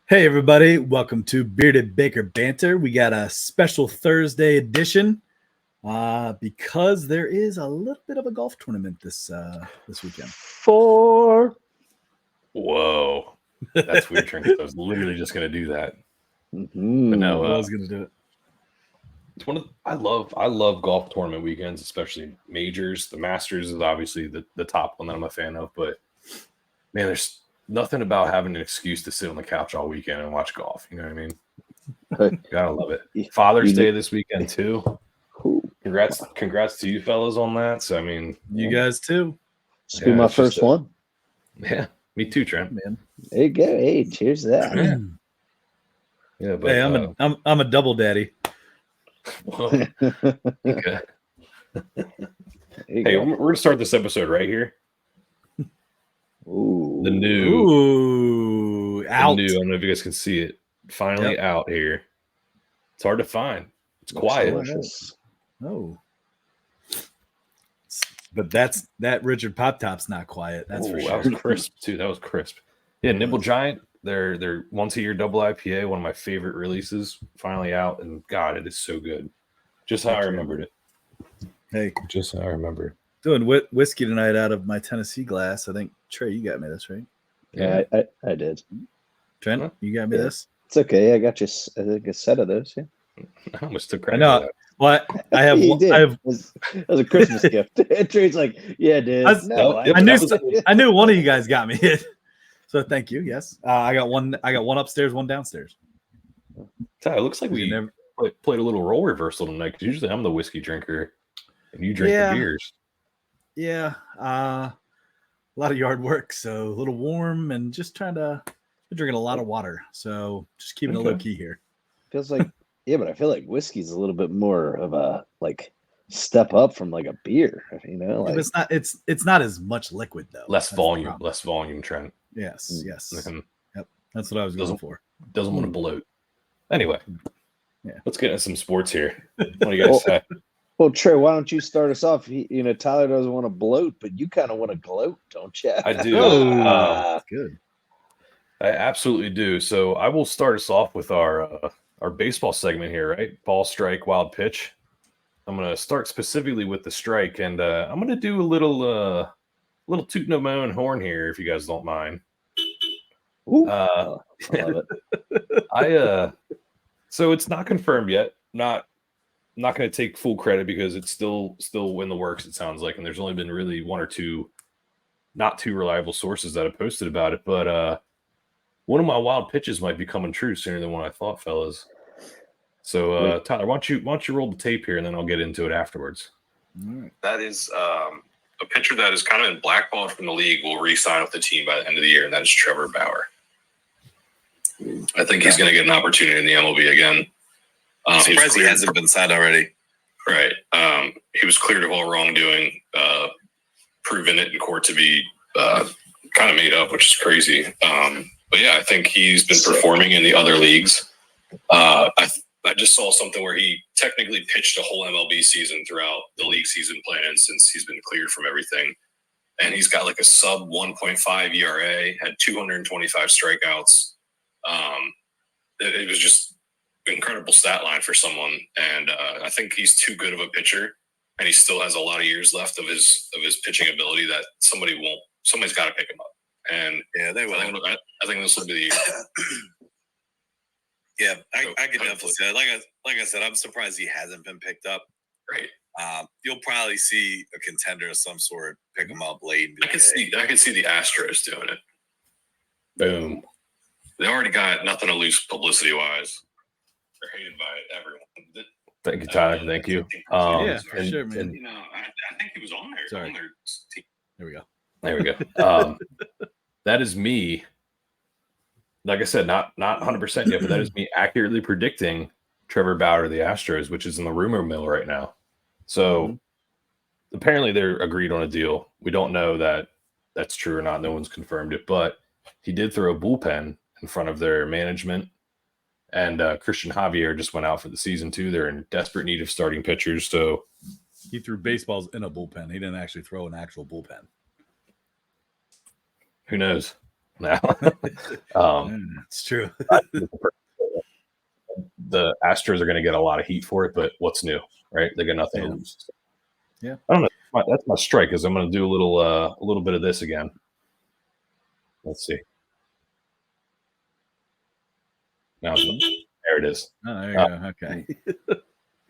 Hey everybody, welcome to Bearded Baker Banter. We got a special Thursday edition because there is a little bit of a golf tournament this weekend. Whoa, that's weird. Trent. I was literally just going to do that, but no, I was going to do it. It's one of I love golf tournament weekends, especially majors. The Masters is obviously the top one that I'm a fan of, but man, there's nothing about having an excuse to sit on the couch all weekend and watch golf. You know what I mean? Gotta love it. Father's Day this weekend too. Congrats to you fellas on that. So I mean, you guys too. This will be my first one. Yeah, me too, Trent. Man, there you go. Hey, cheers to that. Yeah, but hey, I'm a double daddy. Okay. Hey, we're gonna start this episode right here. Ooh. The new. Out. I don't know if you guys can see it. Finally out here. It's hard to find. It's quiet. Delicious. Oh. But that Richard Pop Top's not quiet. That's for sure. That was crisp too. That was crisp. Yeah, Nibble Giant. They're once a year double IPA, one of my favorite releases. Finally out, and God, it is so good. Just how I remembered it. Hey, just how I remember it. Doing whiskey tonight out of my Tennessee glass. I think Trey, you got me this, right? Yeah, I did. Trent, you got me this. It's okay. I got you. I think a set of those. Yeah. I almost took credit. I know. Well, I have. It was a Christmas gift. Trey's like, yeah, dude. I knew one of you guys got me it. So thank you. Yes, I got one. I got one upstairs, one downstairs. It looks like we played a little role reversal tonight. Because usually I'm the whiskey drinker, and you drink the beers. Yeah, a lot of yard work, so a little warm, and just drinking a lot of water. So just keeping it low key here. Feels like but I feel like whiskey's a little bit more of a step up from a beer. You know, but it's not. It's not as much liquid though. Less volume, Trent. Yes. Yep. That's what I was going for. Doesn't want to bloat. Anyway, let's get into some sports here. What do you guys say? Well, Trey, why don't you start us off? Tyler doesn't want to bloat, but you kind of want to gloat, don't you? I do. Good. I absolutely do. So I will start us off with our baseball segment here, right? Ball, strike, wild pitch. I'm going to start specifically with the strike, and I'm going to do a little tooting of my own horn here, if you guys don't mind. I love it. So it's not confirmed yet. Not going to take full credit because it's still in the works, it sounds like, and there's only been really one or two not too reliable sources that have posted about it, but one of my wild pitches might be coming true sooner than what I thought, fellas. So Tyler, why don't you roll the tape here, and then I'll get into it afterwards. That is a pitcher that is kind of been blackballed from the league will re-sign with the team by the end of the year, and that is Trevor Bauer. I think he's going to get an opportunity in the MLB again. I'm surprised he hasn't been signed already. Right. He was cleared of all wrongdoing, proven it in court to be kind of made up, which is crazy. But yeah, I think he's been performing in the other leagues. I just saw something where he technically pitched a whole MLB season throughout the league season plan since he's been cleared from everything. And he's got a sub 1.5 ERA, had 225 strikeouts. It was just incredible stat line for someone, and I think he's too good of a pitcher, and he still has a lot of years left of his pitching ability that somebody's got to pick him up. And they will. I think this will be the year. Yeah, I can definitely say that. Like I said, I'm surprised he hasn't been picked up. Right. You'll probably see a contender of some sort pick him up late. I can see the Astros doing it. Boom. They already got nothing to lose publicity wise. They're hated by everyone. Thank you, Tyler. Thank you. For sure, man. I think he was on there. Sorry. On their team. There we go. That is me. Like I said, not 100% yet, but that is me accurately predicting Trevor Bauer to the Astros, which is in the rumor mill right now. So apparently they're agreed on a deal. We don't know that that's true or not. No one's confirmed it, but he did throw a bullpen in front of their management. And Christian Javier just went out for the season too. They're in desperate need of starting pitchers. So he threw baseballs in a bullpen. He didn't actually throw an actual bullpen. Who knows? now. It's trtrue. The Astros are going to get a lot of heat for it, but what's new, right? They got nothing to Yeah. lose. Yeah. I don't know. That's my strike. Is I'm going to do a little bit of this again. Let's see. Now there it is. Oh, there you go. Okay.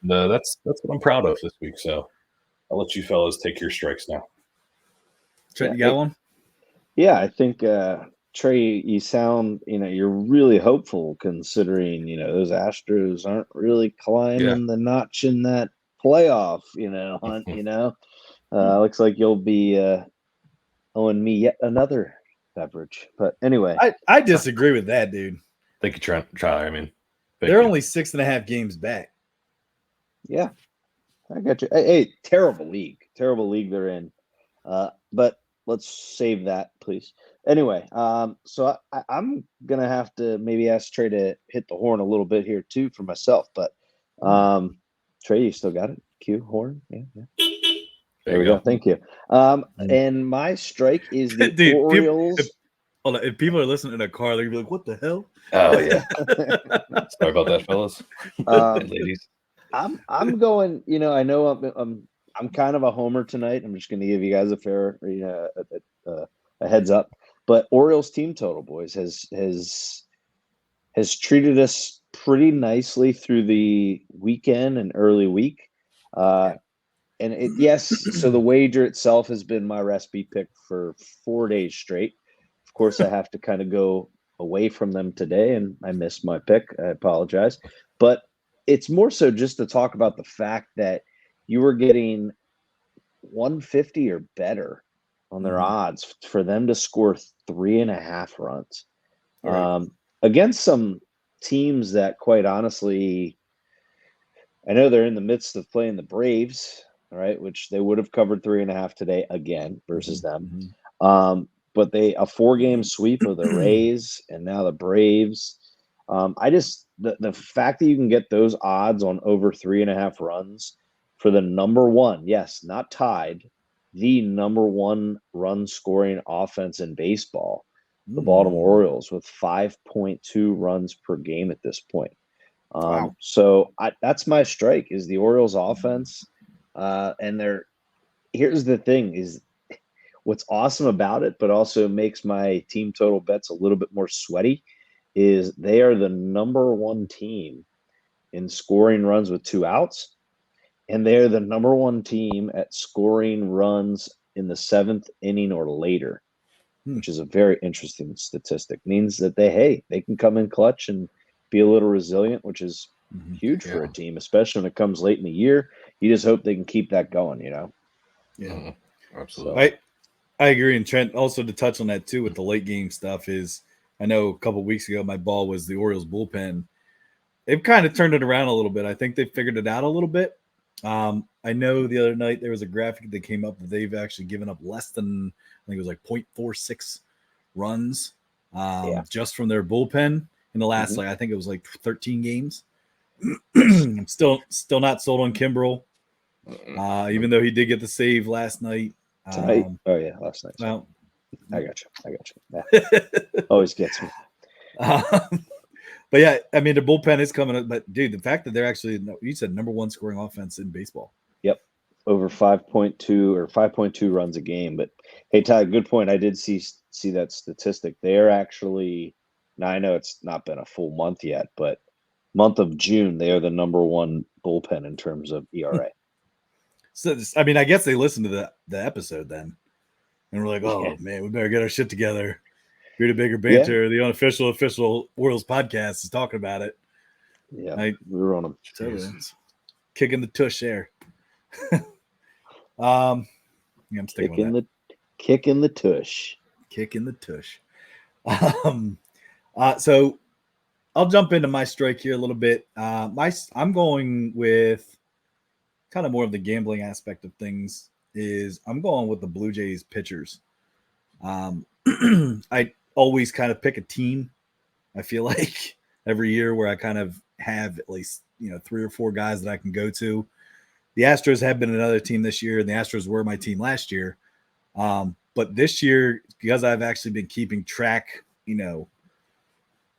That's what I'm proud of this week. So I'll let you fellas take your strikes now. Trent, you got one? Yeah, I think Trey, you sound, you're really hopeful considering, those Astros aren't really climbing the notch in that playoff, hunt, looks like you'll be owing me yet another beverage. But anyway. I disagree with that, dude. Thank you, Trent. I mean, they're only 6.5 games back. Yeah, I got you. Hey, terrible league they're in. But let's save that, please. Anyway, so I'm gonna have to maybe ask Trey to hit the horn a little bit here too for myself. But Trey, you still got it? Cue horn. Yeah. There we go. Thank you. And my strike is the Dude, Orioles. If people are listening in a car, they're gonna be like, "What the hell?" Oh yeah. Sorry about that, fellas. Ladies. I'm going. I know I'm kind of a homer tonight. I'm just going to give you guys a fair, a heads up. But Orioles team total, boys, has treated us pretty nicely through the weekend and early week. So the wager itself has been my recipe pick for 4 days straight. Of course, I have to kind of go away from them today, and I missed my pick. I apologize. But it's more so just to talk about the fact that you were getting 150 or better on their odds for them to score 3.5 runs against some teams that, quite honestly, I know they're in the midst of playing the Braves, all right, which they would have covered 3.5 today again versus them. But a 4-game sweep of the Rays and now the Braves. The fact that you can get those odds on over 3.5 runs for the number one, yes, not tied, the number one run scoring offense in baseball, the Baltimore Orioles, with 5.2 runs per game at this point. Wow. So that's my strike, is the Orioles offense. And here's the thing is what's awesome about it, but also makes my team total bets a little bit more sweaty, is they are the number one team in scoring runs with 2 outs. And they're the number one team at scoring runs in the 7th inning or later, which is a very interesting statistic. Means that they can come in clutch and be a little resilient, which is huge for a team, especially when it comes late in the year. You just hope they can keep that going, Yeah, absolutely. So, I agree. And Trent, also to touch on that too with the late game stuff, is I know a couple of weeks ago my ball was the Orioles bullpen. They've kind of turned it around a little bit. I think they figured it out a little bit. I know the other night there was a graphic that came up that they've actually given up less than, I think it was like 0.46 runs just from their bullpen in the last, I think it was like 13 games. I'm still not sold on Kimbrel, even though he did get the save last night. Tonight? Last night. Well, I got you. Yeah. Always gets me. But yeah, I mean, the bullpen is coming up. But dude, the fact that they're actually, you said number one scoring offense in baseball. Yep. Over 5.2 or 5.2 runs a game. But hey, Ty, good point. I did see that statistic. They're actually, now I know it's not been a full month yet, but month of June, they are the number one bullpen in terms of ERA. So, I mean, I guess they listened to the episode then. And we're like, oh, man, we better get our shit together. Bearded Baker Banter, the unofficial official Orioles podcast, is talking about it. Yeah, we were on them. Kicking the tush there. I'm sticking with that. Kicking the tush. Kicking the tush. So I'll jump into my strike here a little bit. I'm going with kind of more of the gambling aspect of things. I'm going with the Blue Jays pitchers. I always kind of pick a team. I feel like every year where I kind of have at least 3 or 4 guys that I can go to. The Astros have been another team this year, and the Astros were my team last year. But But this year, because I've actually been keeping track,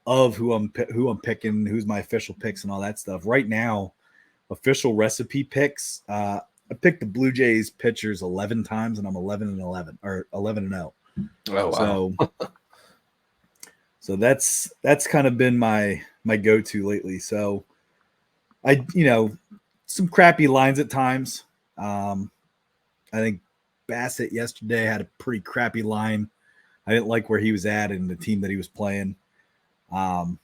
of who I'm picking, who's my official picks and all that stuff. Right now, official recipe picks. I picked the Blue Jays pitchers 11 times, and I'm 11-11 or 11-0. Oh wow. So that's kind of been my go-to lately. So I some crappy lines at times. I think Bassett yesterday had a pretty crappy line. I didn't like where he was at and the team that he was playing. But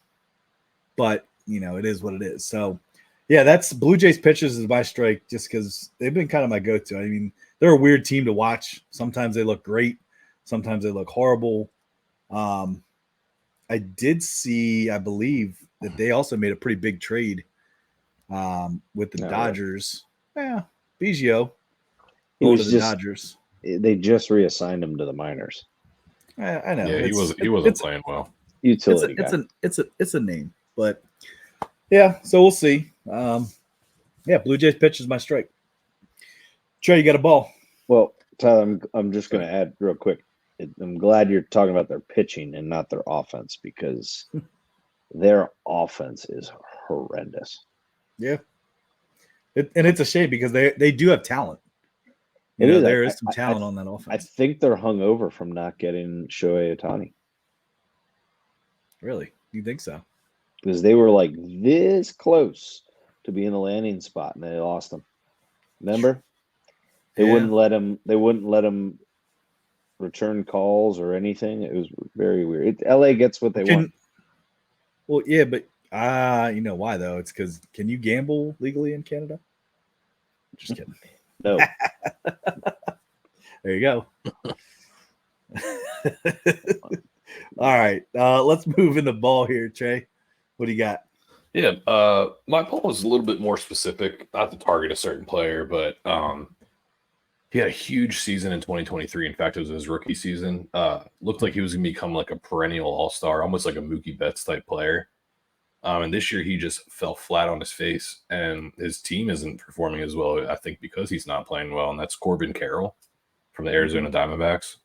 it is what it is. So yeah, that's Blue Jays pitchers is my strike just because they've been kind of my go-to. I mean, they're a weird team to watch. Sometimes they look great. Sometimes they look horrible. I did see, I believe, that they also made a pretty big trade with the Dodgers. Yeah, Biggio going to the Dodgers. They just reassigned him to the minors. I know. Yeah, he wasn't playing well. Utility guy. It's a name, but yeah. So we'll see. Yeah, Blue Jays pitch is my strike. Trey, you got a ball. Well, Tyler, I'm just going to add real quick. I'm glad you're talking about their pitching and not their offense because their offense is horrendous. Yeah, and it's a shame because they do have talent. There is some talent on that offense. I think they're hungover from not getting Shohei Ohtani. Really? You think so? Because they were like this close to being a landing spot and they lost them. Remember? They wouldn't let him return calls or anything. It was very weird. LA gets what they want. Well, yeah, but you know why though? It's because can you gamble legally in Canada? Just kidding. No. There you go. All right, let's move into ball here, Trey. What do you got? Yeah, my poll was a little bit more specific, not to target a certain player, but he had a huge season in 2023. In fact, it was his rookie season. Looked like he was going to become like a perennial all-star, almost like a Mookie Betts type player. And this year he just fell flat on his face, and his team isn't performing as well, I think, because he's not playing well, and that's Corbin Carroll from the Arizona Diamondbacks.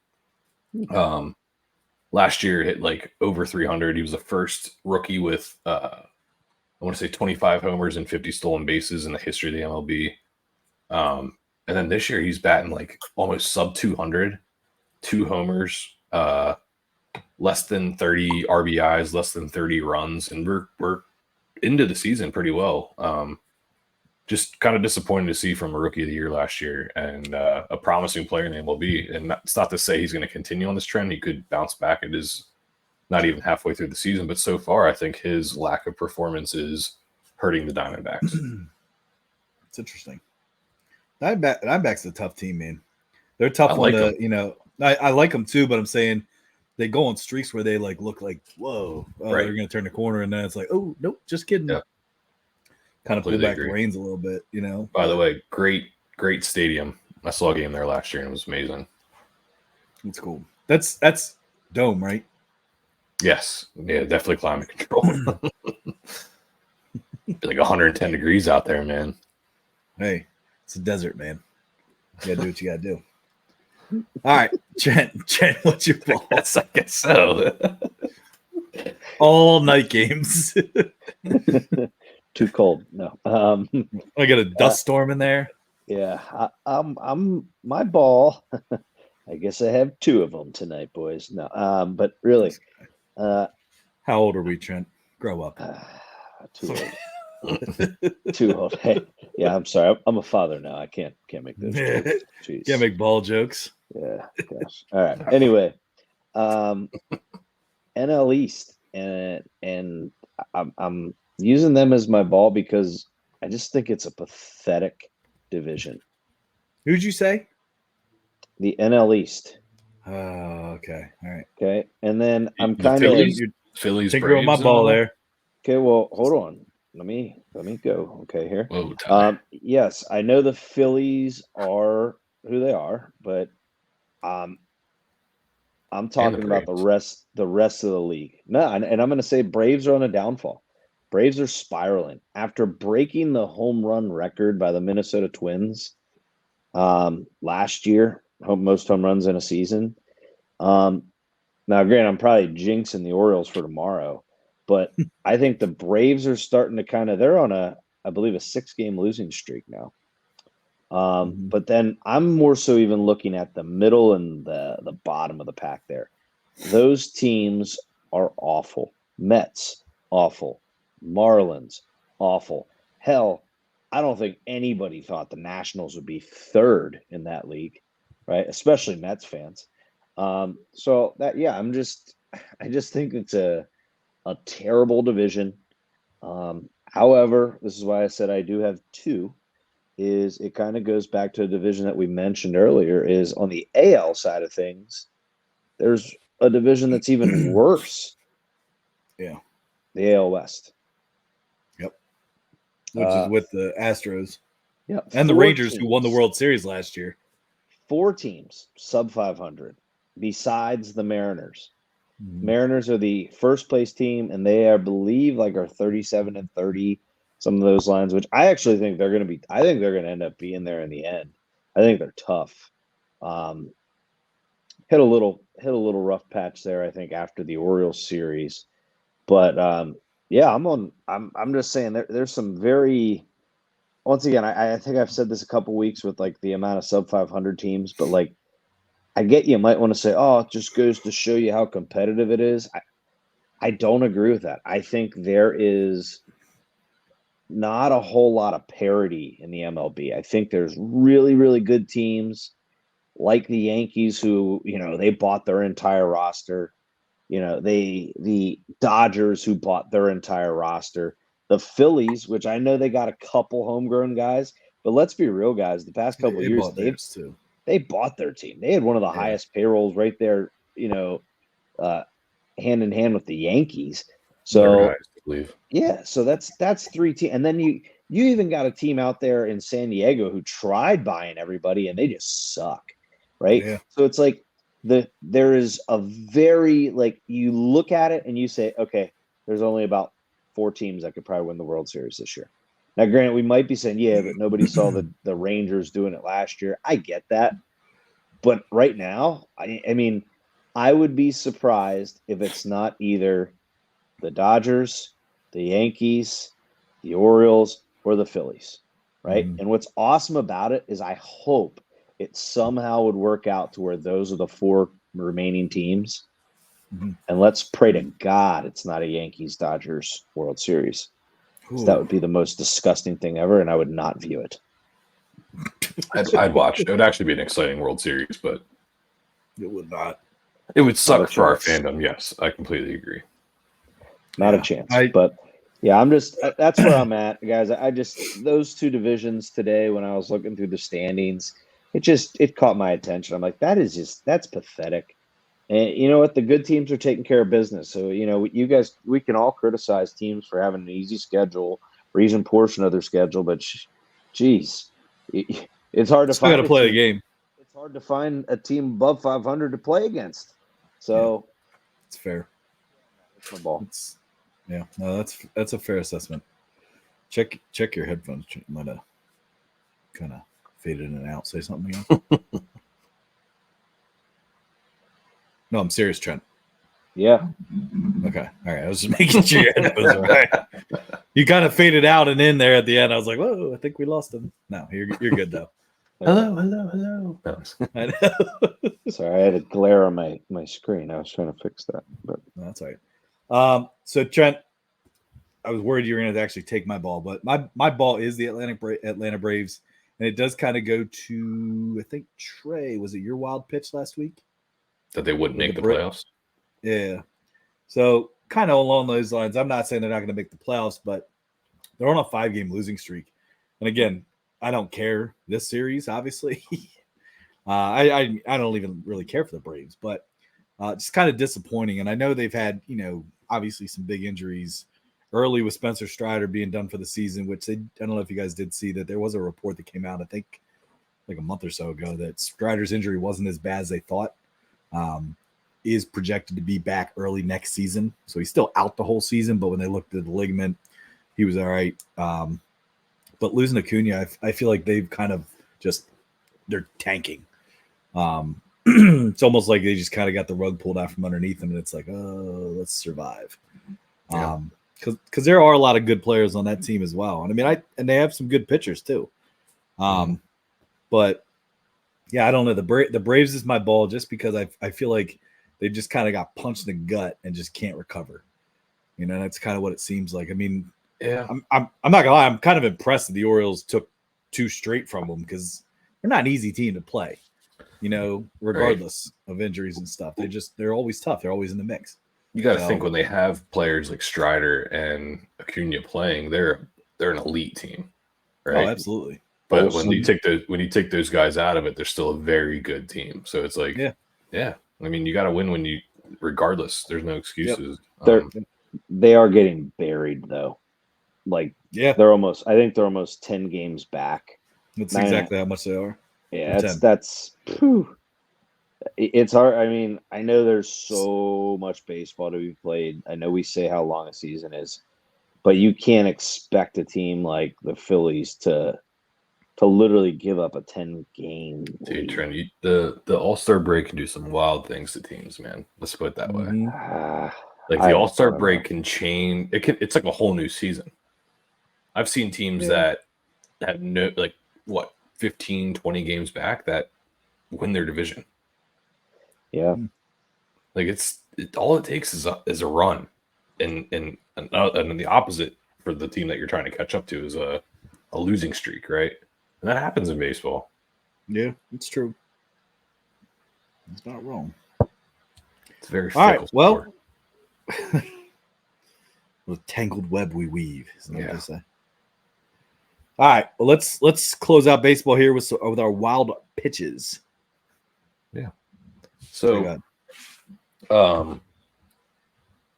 Last year hit like over 300. He was the first rookie with, I want to say 25 homers and 50 stolen bases in the history of the MLB. And then this year he's batting like almost sub 200, 2 homers, less than 30 RBIs, less than 30 runs, and we're into the season pretty well. Just kind of disappointed to see from a rookie of the year last year and a promising player in the MLB. And it's not to say he's going to continue on this trend. He could bounce back. It is not even halfway through the season, but so far I think his lack of performance is hurting the Diamondbacks. It's interesting. Diamondbacks a tough team, man. They're tough one to, I like them too, but I'm saying they go on streaks where they like look like, whoa, right. They're going to turn the corner, and then it's like, oh, nope, just kidding. Yeah. Kind of pull back the reins a little bit, By the way, great stadium. I saw a game there last year and it was amazing. That's cool. That's dome, right? Yes. Yeah, definitely climate control. Like 110 degrees out there, man. Hey, it's a desert, man. You gotta do what you gotta do. All right, Trent, what's your ball? Yes, I guess so. All night games. Too cold. No. I got a dust storm in there. Yeah. I'm my ball. I guess I have 2 of them tonight, boys. No. But really. How old are we, Trent? Grow up. Too old. Too old. Hey, yeah, I'm sorry. I'm a father now. I can't make those jokes. Jeez. Can't make ball jokes. Yeah. Gosh. All right. Anyway, NL East, and I'm using them as my ball because I just think it's a pathetic division. Who'd you say? The NL East. Okay. All right. Okay. And then I'm kind of Phillies. Tinker on my ball there. Okay. Well, hold on. Let me go. Okay, here. Whoa, yes, I know the Phillies are who they are, but I'm talking about the rest of the league. No, and I'm going to say Braves are on a downfall. Braves are spiraling after breaking the home run record by the Minnesota Twins last year, most home runs in a season. Now, granted, I'm probably jinxing the Orioles for tomorrow, but I think the Braves are starting to they're on I believe, a 6-game losing streak now. But then I'm more so even looking at the middle and the bottom of the pack there. Those teams are awful. Mets, awful. Marlins, awful. Hell, I don't think anybody thought the Nationals would be third in that league, right? Especially Mets fans. So that, yeah, I just think it's a terrible division. However, this is why I said I do have two. Is it kind of goes back to a division that we mentioned earlier? Is on the AL side of things, there's a division that's even worse. Yeah, the AL West. Yep, which is with the Astros. Yeah, and the Rangers, who won the World Series last year. 4 teams sub 500, besides the Mariners. Mariners are the first place team, and they, I believe, are 37-30, some of those lines, which I actually think they're going to be. I think they're going to end up being there in the end. I think they're tough. Hit a little rough patch there, I think, after the Orioles series, but yeah, I'm just saying there's some very. Once again, I think I've said this a couple weeks with the amount of sub 500 teams, but I get you might want to say, oh, it just goes to show you how competitive it is. I don't agree with that. I think there is not a whole lot of parity in the MLB. I think there's really, really good teams like the Yankees who, they bought their entire roster. The Dodgers who bought their entire roster. The Phillies, which I know they got a couple homegrown guys, but let's be real, guys. The past couple of years, they bought their team. They had one of the highest payrolls right there, hand in hand with the Yankees. So, I believe. Yeah, so that's 3 teams, and then you even got a team out there in San Diego who tried buying everybody, and they just suck, right? Yeah. So it's there is a very you look at it and you say, okay, there's only about 4 teams that could probably win the World Series this year. Now, granted, we might be saying, yeah, but nobody saw the Rangers doing it last year. I get that. But right now, I mean, I would be surprised if it's not either the Dodgers, the Yankees, the Orioles, or the Phillies, right? And what's awesome about it is I hope it somehow would work out to where those are the 4 remaining teams. And let's pray to God it's not a Yankees-Dodgers World Series. That would be the most disgusting thing ever, and I would not view it. I'd watch. It would actually be an exciting World Series, but it would not. It would suck for our fandom. Yes, I completely agree. Not a chance. But yeah, that's where I'm at, guys. I just those 2 divisions today when I was looking through the standings, it caught my attention. I'm like, that's pathetic. And you know what? The good teams are taking care of business. So, you guys, we can all criticize teams for having an easy schedule or even portion of their schedule, but geez, it's hard to find. Got to play a game. It's hard to find a team above 500 to play against. So it's fair. Football. Yeah, no, that's a fair assessment. Check your headphones. Might have kind of faded in and out. Say something again. No, I'm serious, Trent. Yeah. Okay. All right. I was just making sure your headphones were right. You kind of faded out and in there at the end. I was like, whoa, I think we lost him. No, you're good though. Hello. I know. Sorry, I had a glare on my screen. I was trying to fix that, but no, that's all right. So Trent, I was worried you were going to actually take my ball, but my ball is the Atlanta Braves, and it does kind of go to, I think, Trey. Was it your wild pitch last week? That they wouldn't make the playoffs? Yeah. So kind of along those lines, I'm not saying they're not going to make the playoffs, but they're on a 5-game losing streak. And again, I don't care this series, obviously. I don't even really care for the Braves, but just kind of disappointing. And I know they've had, obviously some big injuries early with Spencer Strider being done for the season, which I don't know if you guys did see that there was a report that came out, I think like a month or so ago, that Strider's injury wasn't as bad as they thought. Is projected to be back early next season. So he's still out the whole season, but when they looked at the ligament, he was all right. But losing Acuna, I feel like they've kind of they're tanking. it's almost like they just kind of got the rug pulled out from underneath them, and it's like, oh, let's survive. Yeah. Because there are a lot of good players on that team as well, and I mean, and they have some good pitchers too. But yeah, I don't know. The Braves is my ball just because I feel like they just kind of got punched in the gut and just can't recover. You know, that's kind of what it seems like. I mean, Yeah. I'm not gonna lie. I'm kind of impressed that the Orioles took 2 straight from them because they're not an easy team to play. You know, regardless of injuries and stuff, they're always tough. They're always in the mix. You got to think when they have players like Strider and Acuna playing, they're an elite team, right? Oh, absolutely. But when you take those guys out of it, they're still a very good team. So it's like, yeah. I mean, you got to win regardless. There's no excuses. Yep. They are getting buried though. Like, I think they're almost 10 games back. That's exactly how much they are. Yeah, that's it's hard. I mean, I know there's so much baseball to be played. I know we say how long a season is, but you can't expect a team like the Phillies to literally give up a 10-game. Dude, Trent, the All-Star break can do some wild things to teams, man. Let's put it that way. Like the All-Star break can change. It's like a whole new season. I've seen teams that have 15, 20 games back that win their division. Yeah. Like all it takes is a run. And the opposite for the team that you're trying to catch up to is a losing streak, right? And that happens in baseball. Yeah, it's true. It's not wrong. It's very all fickle. Right, well, the tangled web we weave, isn't that what they say? All right, well, let's close out baseball here with our wild pitches. Yeah. So, I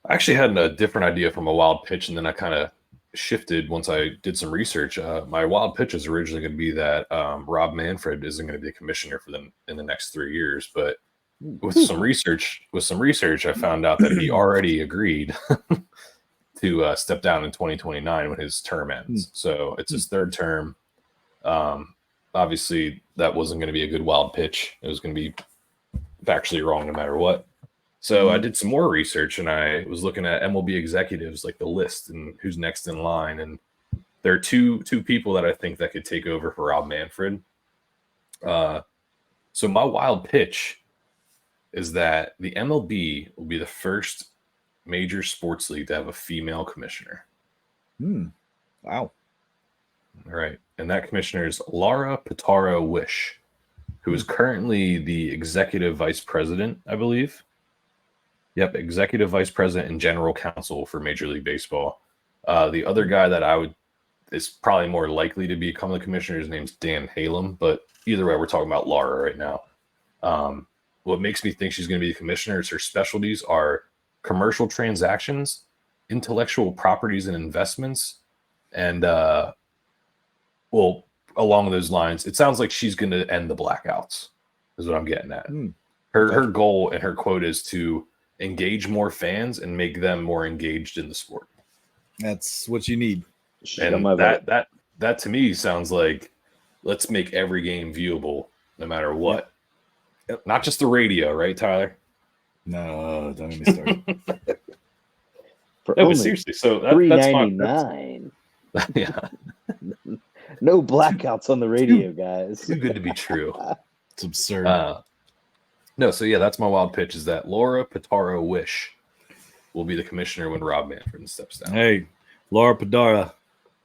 actually had a different idea from a wild pitch, and then I kind of shifted once I did some research. My wild pitch is originally going to be that Rob Manfred isn't going to be a commissioner for them in the next 3 years, but with some research, I found out that he already agreed to step down in 2029 when his term ends. So it's his 3rd term. Obviously, that wasn't going to be a good wild pitch. It was going to be factually wrong no matter what. So I did some more research, and I was looking at MLB executives, like the list and who's next in line. And there are two people that I think that could take over for Rob Manfred. So my wild pitch is that the MLB will be the first major sports league to have a female commissioner. Wow. All right. And that commissioner is Laura Pitaro-Wish, who is currently the executive vice president, I believe. Yep, executive vice president and general counsel for Major League Baseball. The other guy that is probably more likely to become the commissioner, his name's Dan Halem, but either way, we're talking about Laura right now. What makes me think she's going to be the commissioner is her specialties are commercial transactions, intellectual properties and investments, and along those lines, it sounds like she's going to end the blackouts, is what I'm getting at. Her goal and her quote is to engage more fans and make them more engaged in the sport. That's what you need. And that to me sounds like, let's make every game viewable no matter what. Yep. Not just the radio, right, Tyler? No, don't get me started. But seriously, so that's $3.99. Yeah. No blackouts on the radio, guys. Too good to be true. It's absurd. No, so yeah, that's my wild pitch, is that Laura Pitaro-Wish will be the commissioner when Rob Manfred steps down. Hey, Laura Pitaro,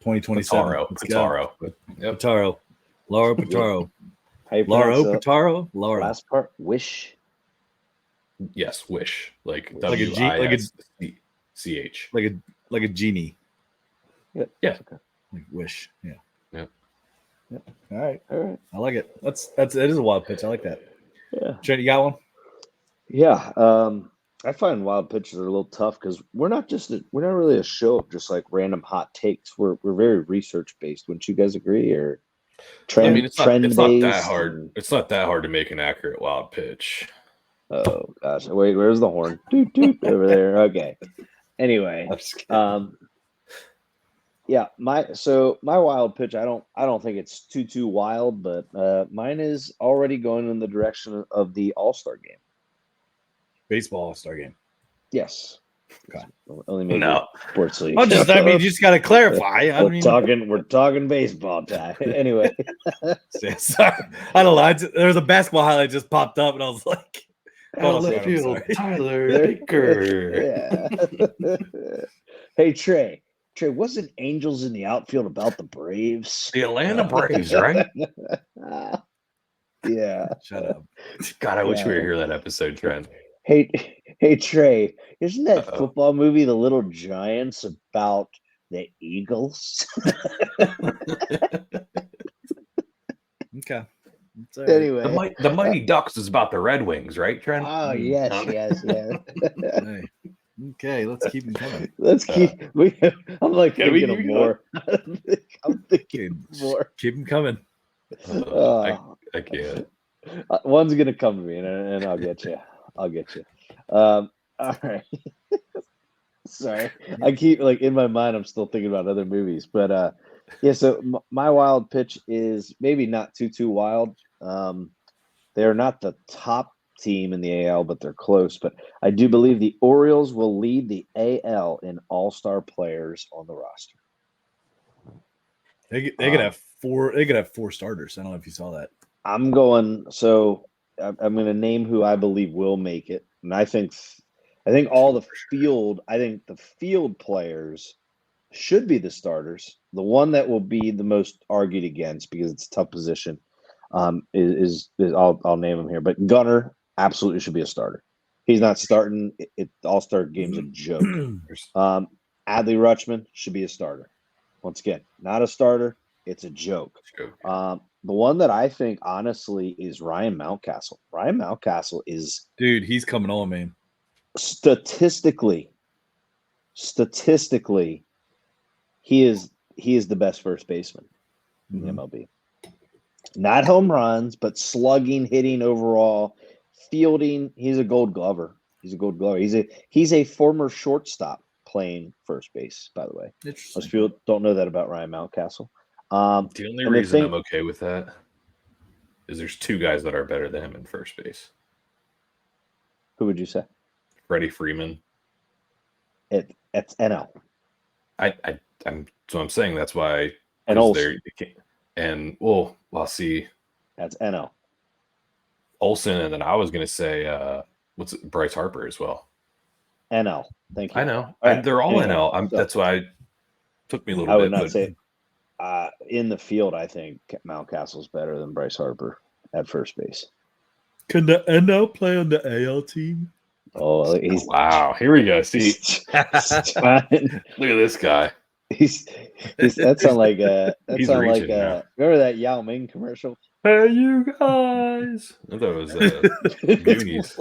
2027. Pitaro. Yep. Pitaro. Laura Pitaro. Laura Pitaro? Laura. Last part, Wish. Yes, Wish. Like a G, W-I-S-C-H. Like a genie. Yeah. Okay. Like Wish. Yeah. Yep. All right. I like it. It is a wild pitch. I like that. Yeah. Trent, you got one? Yeah. I find wild pitches are a little tough because we're not really a show of just like random hot takes. We're very research based. Wouldn't you guys agree? Or trend? I mean, it's not that hard. And... It's not that hard to make an accurate wild pitch. Oh gosh! Wait, where's the horn? Doot doot over there. Okay. Anyway, Yeah, my wild pitch. I don't think it's too wild, but mine is already going in the direction of the All-Star game. Baseball All-Star game. Yes. Okay. Only major No. sports league. Well, you just got to clarify. We're talking baseball time. Anyway. Sorry. I don't know. There was a basketball highlight just popped up, and I was like, Out of "Oh, left field, sorry." Tyler Baker. Yeah. Hey Trey, wasn't Angels in the outfield about the Braves? The Atlanta Braves, right? Yeah. Shut up. God, I wish we were here that episode, Trent. Hey Trey, isn't that football movie The Little Giants about the Eagles? Okay. Anyway, The Mighty Ducks is about the Red Wings, right, Trent? Oh yes. Hey. Okay, let's keep them coming. Let's keep. I'm like Can we thinking of keep more. I'm thinking more. Keep them coming. I can't. One's gonna come to me, and I'll get you. All right. Sorry, I keep in my mind. I'm still thinking about other movies, but yeah. So my wild pitch is maybe not too wild. They're not the top team in the AL, but they're close. But I do believe the Orioles will lead the AL in all-star players on the roster. They could have four. They could have 4 starters. I don't know if you saw that. I'm going to name who I believe will make it, and I think all the field. I think the field players should be the starters. The one that will be the most argued against because it's a tough position. Is I'll name him here, but Gunnar absolutely should be a starter. He's not starting. The All-Star game's a joke. Adley Rutschman should be a starter. Once again, not a starter. It's a joke. The one that I think honestly is Ryan Mountcastle. Ryan Mountcastle is he's coming on, man. Statistically, he is the best first baseman in the MLB. Not home runs, but slugging, hitting overall, fielding. He's a Gold Glover. He's a former shortstop playing first base, by the way. Interesting. Most people don't know that about Ryan Mountcastle. The only reason I'm okay with that is there's 2 guys that are better than him in first base. Who would you say? Freddie Freeman. It's NL. So I'm saying that's why. And Olsen. See. That's NL. Olsen, and then I was going to say, Bryce Harper as well. NL. Thank you. I know. Right. They're all NL. That's why it took me a little bit. I would not say in the field, I think Mountcastle's better than Bryce Harper at first base. Can the NL play on the AL team? Oh, wow! Here we go. See, look at this guy. That sound like remember that Yao Ming commercial? Hey, you guys! I thought it was Goonies.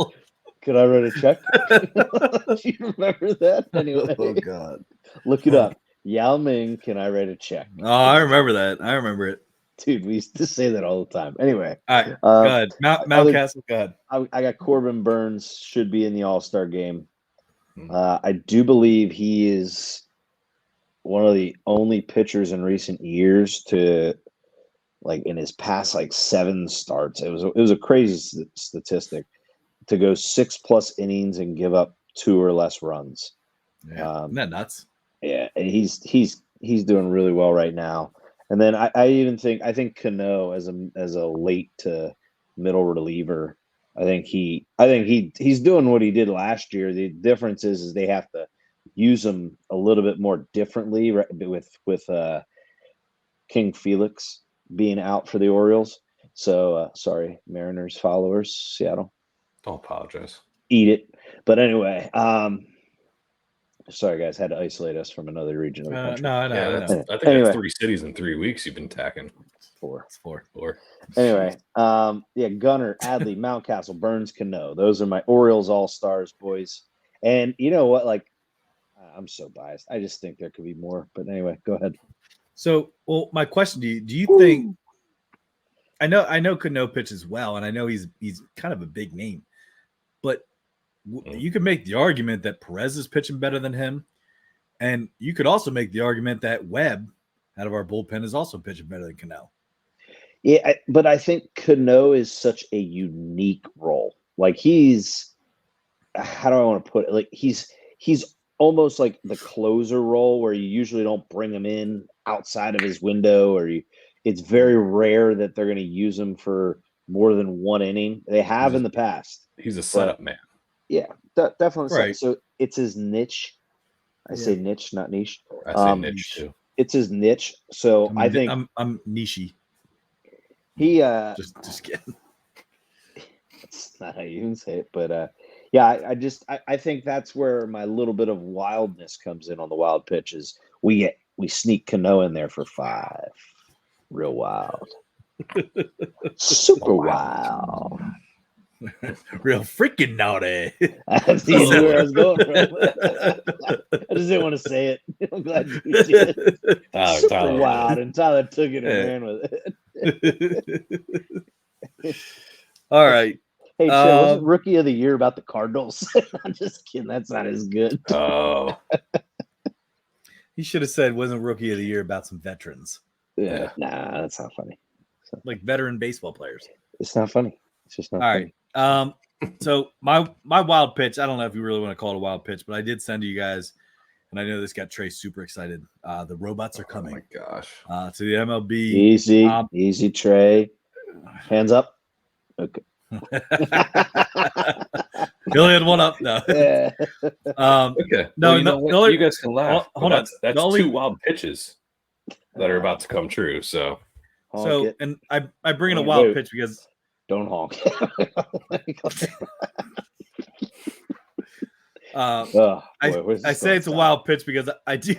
Could I write a check? Do you remember that? Anyway, oh god, look it up. Yao Ming, can I write a check? Oh, I remember that. I remember it. Dude, we used to say that all the time. Anyway. All right. Go ahead. Mountcastle, go ahead. I got Corbin Burns should be in the All-Star game. I do believe he is one of the only pitchers in recent years to, in his past 7 starts. It was a crazy statistic to go 6+ innings and give up 2 or less runs. Yeah. Isn't that nuts? Yeah, and he's doing really well right now. And then I think Cano as a late to middle reliever, I think he's doing what he did last year. The difference is they have to use him a little bit more differently with King Felix being out for the Orioles. So sorry, Mariners followers, Seattle. Don't apologize. Eat it. But anyway, sorry guys, had to isolate us from another region of the country. No, I know. I think that's 3 cities in 3 weeks you've been attacking. It's 4. It's 4. Anyway, Gunnar, Adley, Mountcastle, Burns, Cano. Those are my Orioles All-Stars, boys. And you know what? I'm so biased. I just think there could be more. But anyway, go ahead. So, my question to you: do you think? I know Cano pitches well, and I know he's kind of a big name, but you could make the argument that Perez is pitching better than him, And you could also make the argument that Webb, out of our bullpen, is also pitching better than Cano. Yeah, but I think Cano is such a unique role. Like he's, how do I want to put it? Like he's almost like the closer role where you usually don't bring him in outside of his window, or it's very rare that they're going to use him for more than one inning. They have in the past. He's a setup man. Yeah, definitely. Right. So it's his niche. I say niche, not niche. I say niche too. It's his niche. So I think I'm niche. He just kidding. That's not how you even say it, but yeah, I think that's where my little bit of wildness comes in on the wild pitches. We sneak Cano in there for 5. Real wild. Super wild. Real freaking naughty. I see where I was going from. I just didn't want to say it. I'm glad you did. Super wild, and Tyler took it and ran with it. All right. Hey, Chad, wasn't Rookie of the Year about the Cardinals? I'm just kidding. That's not as good. Oh. He should have said wasn't Rookie of the Year about some veterans. Yeah. Nah, that's not funny. Like veteran baseball players. It's not funny. It's just not funny. All right. So my wild pitch, I don't know if you really want to call it a wild pitch, but I did send to you guys, and I know this got Trey super excited. The robots are coming. Oh my gosh. To the MLB. Easy, Trey. Hands up. Okay. He only had one up. No. Yeah. Okay. No, you guys can laugh. Hold on. That's 2 wild pitches that are about to come true. So and I bring in a wild pitch because don't honk. I say it's a wild pitch because I do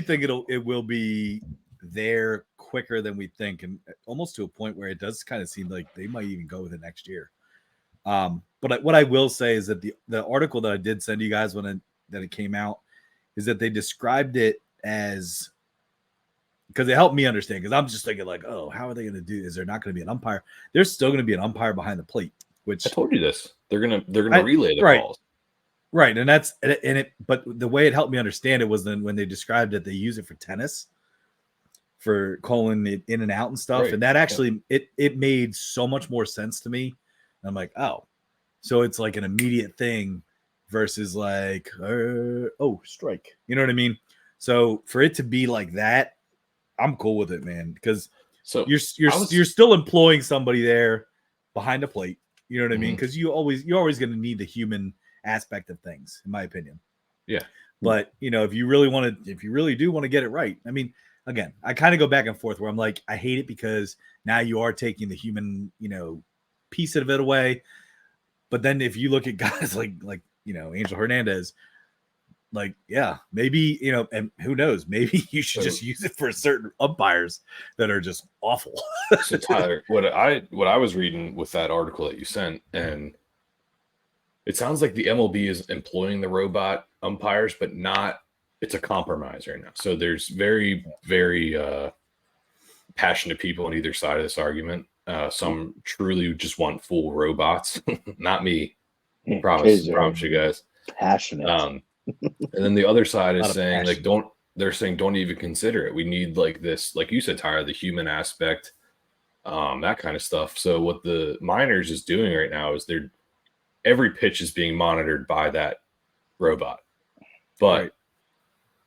think it will be there quicker than we think, and almost to a point where it does kind of seem like they might even go with it next year. But what I will say is that the article that I did send you guys when it came out is that they described it as, because it helped me understand, because I'm just thinking like, oh, how are they going to do? Is there not going to be an umpire? There's still going to be an umpire behind the plate, which I told you this. They're gonna relay the calls. Right, and but the way it helped me understand it was then when they described it, they use it for tennis, for calling it in and out and stuff, and that actually it made so much more sense to me. And I'm like, oh, so it's like an immediate thing versus like, strike. You know what I mean? So for it to be like that, I'm cool with it, man, because you're still employing somebody there behind the plate. You know what I mean? Because you're always going to need the human aspect of things, in my opinion. Yeah. But if you really do want to get it right, I mean, again, I kind of go back and forth where I'm like, I hate it because now you are taking the human, piece of it away. But then if you look at guys like Angel Hernandez, like, yeah, maybe, and who knows, maybe you should just use it for certain umpires that are just awful. So Tyler, what I was reading with that article that you sent, and it sounds like the MLB is employing the robot umpires, but it's a compromise right now. So there's very, very passionate people on either side of this argument. Some truly just want full robots. Not me. Promise you guys. Passionate. And then the other side is saying don't even consider it. We need like this, like you said, Tyler, the human aspect, that kind of stuff. So what the minors is doing right now is every pitch is being monitored by that robot, but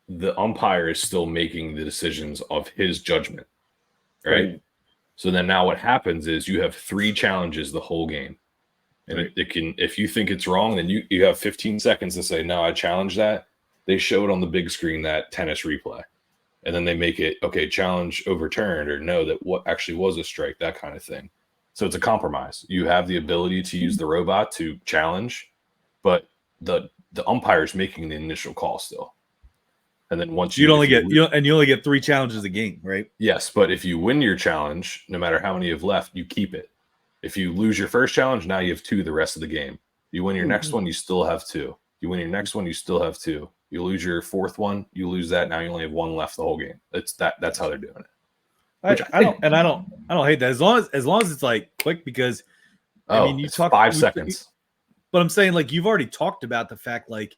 the umpire is still making the decisions of his judgment. Right. So then now what happens is you have 3 challenges the whole game. And it can, if you think it's wrong, then you have 15 seconds to say, no, I challenge that. They show it on the big screen, that tennis replay. And then they make it, okay, challenge overturned, or no, that what actually was a strike, that kind of thing. So it's a compromise. You have the ability to use the robot to challenge, but the umpire is making the initial call still. And then once you only get 3 challenges a game, right? Yes, but if you win your challenge, no matter how many you have left, you keep it. If you lose your first challenge, now you have 2 the rest of the game. You win your next one, you still have 2. You win your next one, you still have 2. You lose your 4th one, you lose that. Now you only have 1 left the whole game. That's how they're doing it. I don't hate that as long as it's like quick, because you talk 5 seconds. But I'm saying, like, you've already talked about the fact like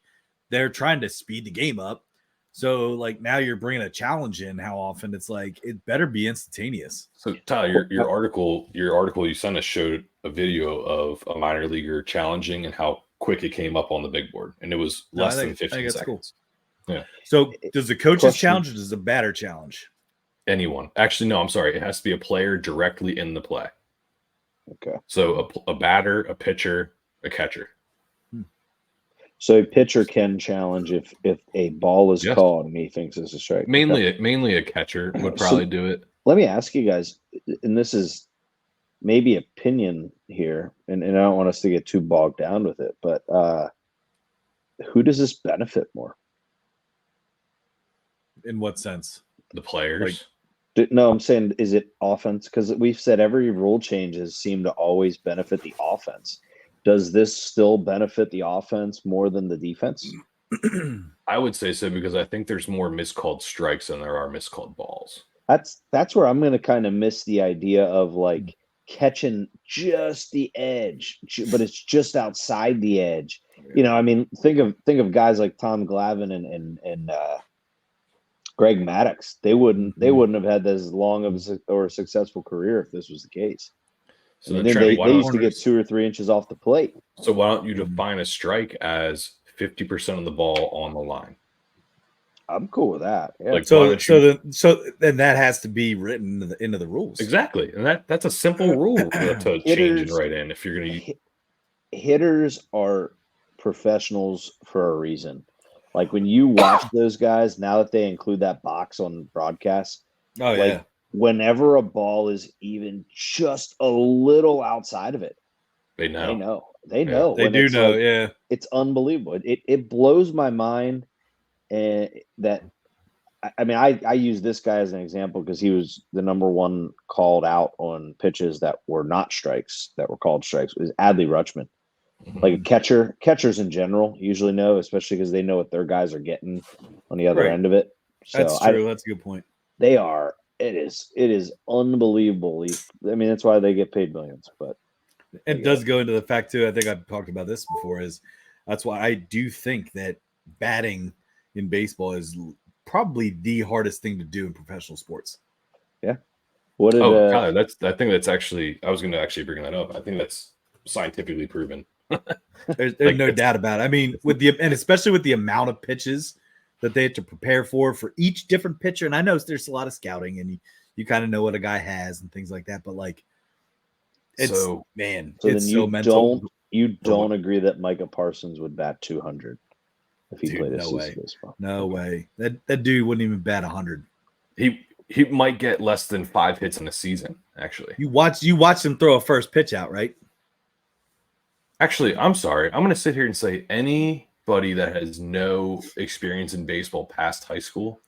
they're trying to speed the game up. So like now you're bringing a challenge in. How often? It's like it better be instantaneous. So Tyler, your article you sent us showed a video of a minor leaguer challenging and how quick it came up on the big board, and it was No, less I than think 15 that's cool. seconds. Yeah. So does the coaches Question. challenge or does the batter challenge? Anyone? Actually, no. I'm sorry. It has to be a player directly in the play. Okay. So a batter, a pitcher, a catcher. So a pitcher can challenge if a ball is Yes. called and he thinks it's a strike. Okay. Mainly a catcher would So- probably do it. Let me ask you guys, and this is maybe opinion here, and I don't want us to get too bogged down with it, but who does this benefit more? In what sense? The players. No, I'm saying, is it offense? Because we've said every rule changes seem to always benefit the offense. Does this still benefit the offense more than the defense? I would say so because I think there's more miscalled strikes than there are miscalled balls. That's where I'm going to kind of miss the idea of like catching just the edge, but it's just outside the edge. You know, I mean, think of guys like Tom Glavine and Greg Maddux. They wouldn't have had as long of a successful career if this was the case. So I then mean, Trent, they used to get 2 or 3 inches off the plate. So why don't you define a strike as 50% of the ball on the line? I'm cool with that. Yeah. Like, why So don't then that has to be written into the rules. Exactly, and that's a simple rule to change and Hitters- write in if you're going to. Hitters are professionals for a reason. Like when you watch those guys, now that they include that box on broadcast, Oh like yeah. whenever a ball is even just a little outside of it, They know. they know. They when do it's know, like- yeah. It's unbelievable. It blows my mind, and that I mean I use this guy as an example because he was the number one called out on pitches that were not strikes that were called strikes. It was Adley Rutschman. Like a catchers in general usually know, especially because they know what their guys are getting on the other Right. end of it. So That's true. That's a good point. they are. It is unbelievably. I mean, that's why they get paid millions. But It does go into the fact too. I think I've talked about this before. Is that's why I do think that batting in baseball is probably the hardest thing to do in professional sports. what did Tyler, I think that's actually. I was going to actually bring that up. I think that's scientifically proven. There's Like, no doubt about it. I mean, and especially with the amount of pitches that they have to prepare for each different pitcher. And I know there's a lot of scouting, and you kind of know what a guy has and things like that. But like, it's So man, so it's then so mental. you don't agree that Micah Parsons would bat 200 if he Dude, played a no season way. baseball? No way. That dude wouldn't even bat 100. he might get less than 5 hits in a season. Actually, You watch him throw a first pitch out, right? Actually, I'm sorry. I'm going to sit here and say anybody that has no experience in baseball past high school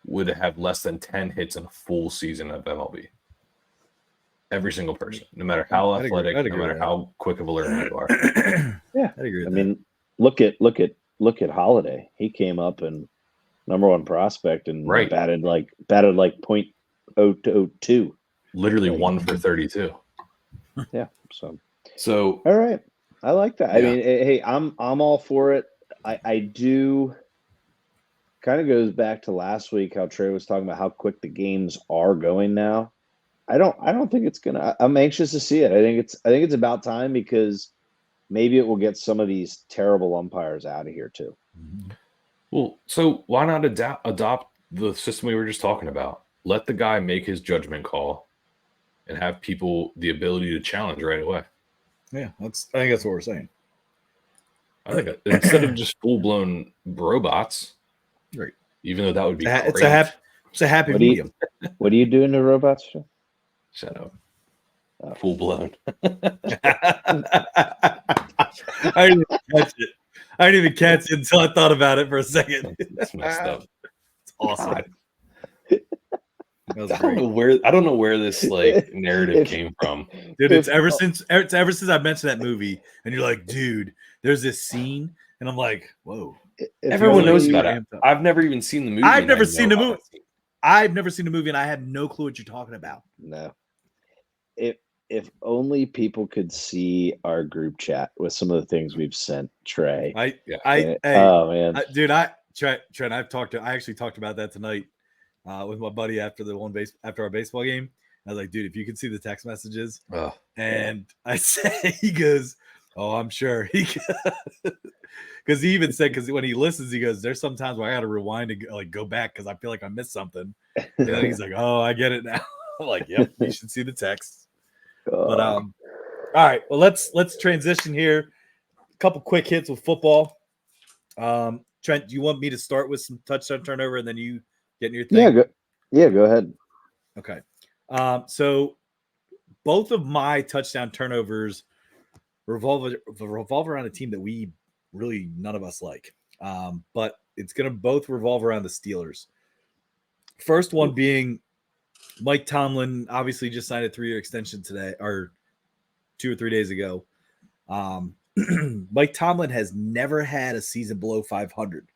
would have less than 10 hits in a full season of MLB. Every single person, no matter how I'd agree- athletic, I'd no agree matter with that. how quick of a learner you are. Yeah, I'd agree with I that. mean, look at Holiday. He came up and number one prospect and Right. batted like .002. Literally Like- 1 for 32. Yeah. So So all right, I like that. I Yeah. mean, hey, I'm all for it. I do. Kind of goes back to last week how Trey was talking about how quick the games are going now. I don't think it's gonna. I'm anxious to see it. I think it's about time because maybe it will get some of these terrible umpires out of here too. Well, so why not adopt the system we were just talking about? Let the guy make his judgment call and have people the ability to challenge right away. Yeah, I think that's what we're saying. I think instead of just full-blown robots, Right. even though that would be It's great. a happy What do you- medium. What are you doing to robots? Joe? Shut up. Oh. Full-blown. I didn't even catch it. I didn't even catch it until I thought about it for a second. It's messed up. It's awesome. God. That was I don't great. know where this like narrative If- came from. Dude, it's ever since I mentioned that movie, and you're like, dude, there's this scene, and I'm like, whoa. If Everyone you knows only- about it. I've never even seen the movie. I've and I never know seen the about movie. it. I've never seen the movie, and I have no clue what you're talking about. No. If only people could see our group chat with some of the things we've sent Trey. I Yeah. hey, oh man, dude, Trent, I actually talked about that tonight with my buddy after our baseball game. I was like, dude, if you could see the text messages, and I say, he goes, "Oh, I'm sure." Because he even said, because when he listens, he goes, "There's some times where I got to rewind and go back because I feel like I missed something." And then he's like, "Oh, I get it now." I'm like, "Yep, you should see the text." But all right, well, let's transition here. A couple quick hits with football. Trent, do you want me to start with some touchdown turnover and then you get in your thing? Go ahead. Okay. So both of my touchdown turnovers revolve around a team that we really none of us like. But it's going to both revolve around the Steelers. First one being Mike Tomlin, obviously just signed a 3-year extension today or 2 or 3 days ago. Mike Tomlin has never had a season below 500.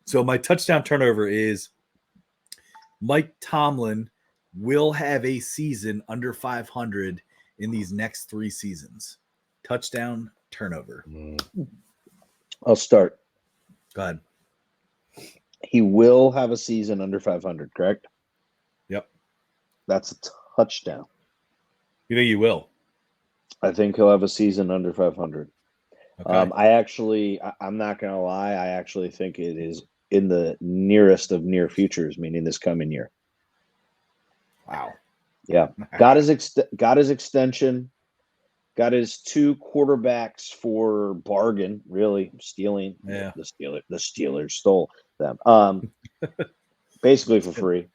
So my touchdown turnover is Mike Tomlin will have a season under 500 in these next 3 seasons. Touchdown turnover. I'll start. Go ahead. He will have a season under 500, correct? Yep. That's a touchdown. You think you will? I think he'll have a season under 500. Okay. I'm not going to lie. I actually think it is in the nearest of near futures, meaning this coming year. Wow. Yeah. Got his extension. Got his 2 quarterbacks for bargain, really stealing. Yeah. The Steelers stole them. Basically for free.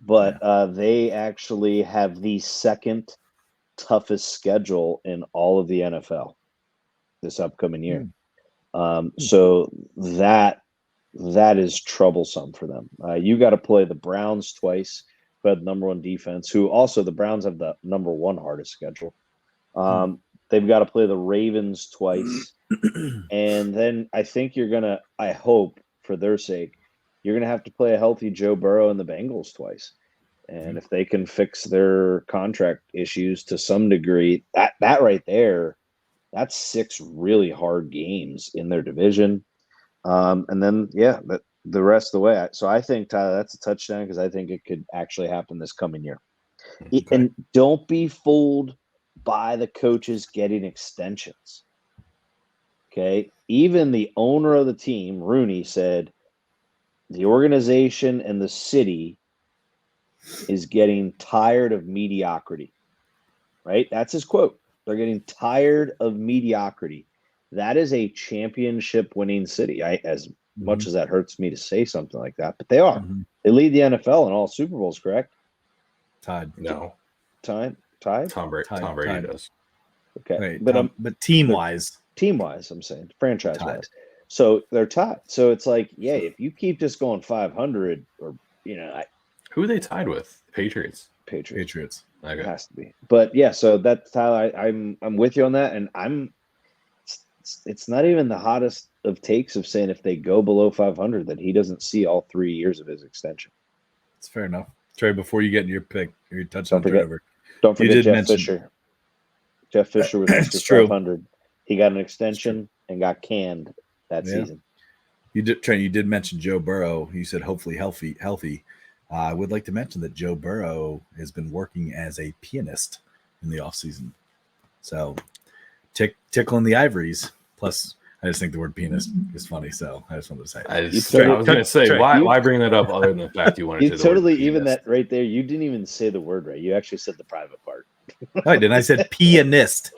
But they actually have the second toughest schedule in all of the NFL this upcoming year. So that is troublesome for them. You got to play the Browns twice, who had the number 1 defense, who also the Browns have the number 1 hardest schedule. They've got to play the Ravens twice. And then I think I hope for their sake, you're going to have to play a healthy Joe Burrow and the Bengals twice. And if they can fix their contract issues to some degree, that right there, that's 6 really hard games in their division. And then, the rest of the way. So I think, Tyler, that's a touchdown because I think it could actually happen this coming year. Okay. And don't be fooled by the coaches getting extensions. Okay. Even the owner of the team, Rooney, said the organization and the city is getting tired of mediocrity. Right? That's his quote. They're getting tired of mediocrity. That is a championship winning city. As much as that hurts me to say something like that, but they are. They lead the NFL in all Super Bowls, correct? Tied. No. Tied? Tom Brady does. Okay. Right, but team-wise, I'm saying, franchise-wise. So they're tied. So it's like, if you keep just going 500 or, who are they tied with? Patriots. Patriots. Okay. It has to be. But so that's Tyler. I'm with you on that, and it's not even the hottest of takes of saying if they go below 500 that he doesn't see all 3 years of his extension. It's fair enough. Trey, before you get in your pick, your touchdown turnover, don't forget Jeff Fisher. Jeff Fisher was Mr. 500. He got an extension and got canned that season. You did, Trent. You did mention Joe Burrow. You said hopefully healthy. I would like to mention that Joe Burrow has been working as a pianist in the offseason. So tickling the ivories. Plus, I just think the word pianist is funny. So I just wanted to say I was going to say, why bring that up other than the fact you wanted to say totally, even that right there, you didn't even say the word right. You actually said the private part. I didn't. I said pianist.